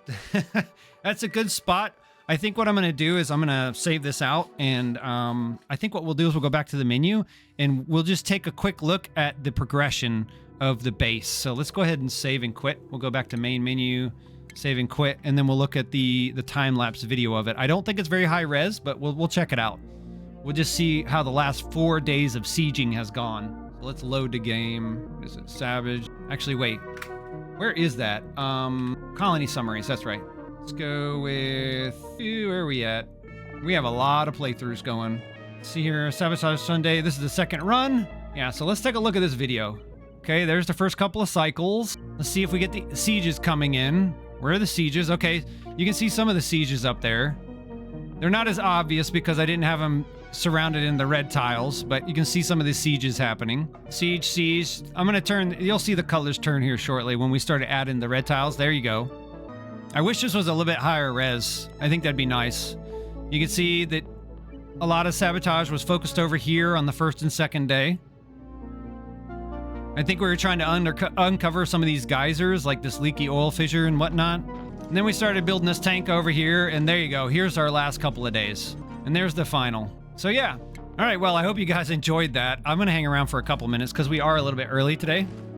that's a good spot. I think what I'm going to do is I'm going to save this out. And I think what we'll do is we'll go back to the menu and we'll just take a quick look at the progression of the base. So let's go ahead and save and quit. We'll go back to main menu, save and quit, and then we'll look at the time-lapse video of it. I don't think it's very high res, but we'll check it out. We'll just see how the last 4 days of sieging has gone. So let's load the game. What is it? Savage. Actually, wait. Where is that? Colony summaries. That's right. Let's go with... Where are we at? We have a lot of playthroughs going. Let's see here. Sabotage Sunday. This is the second run. Yeah, so let's take a look at this video. Okay, there's the first couple of cycles. Let's see if we get the sieges coming in. Where are the sieges? Okay, you can see some of the sieges up there. They're not as obvious because I didn't have them surrounded in the red tiles, but you can see some of the sieges happening. Siege. I'm going to turn... You'll see the colors turn here shortly when we start adding the red tiles. There you go. I wish this was a little bit higher res. I think that'd be nice. You can see that a lot of sabotage was focused over here on the first and second day. I think we were trying to uncover some of these geysers, like this leaky oil fissure and whatnot. And then we started building this tank over here, and there you go. Here's our last couple of days. And there's the final. So yeah. All right, well, I hope you guys enjoyed that. I'm going to hang around for a couple minutes because we are a little bit early today.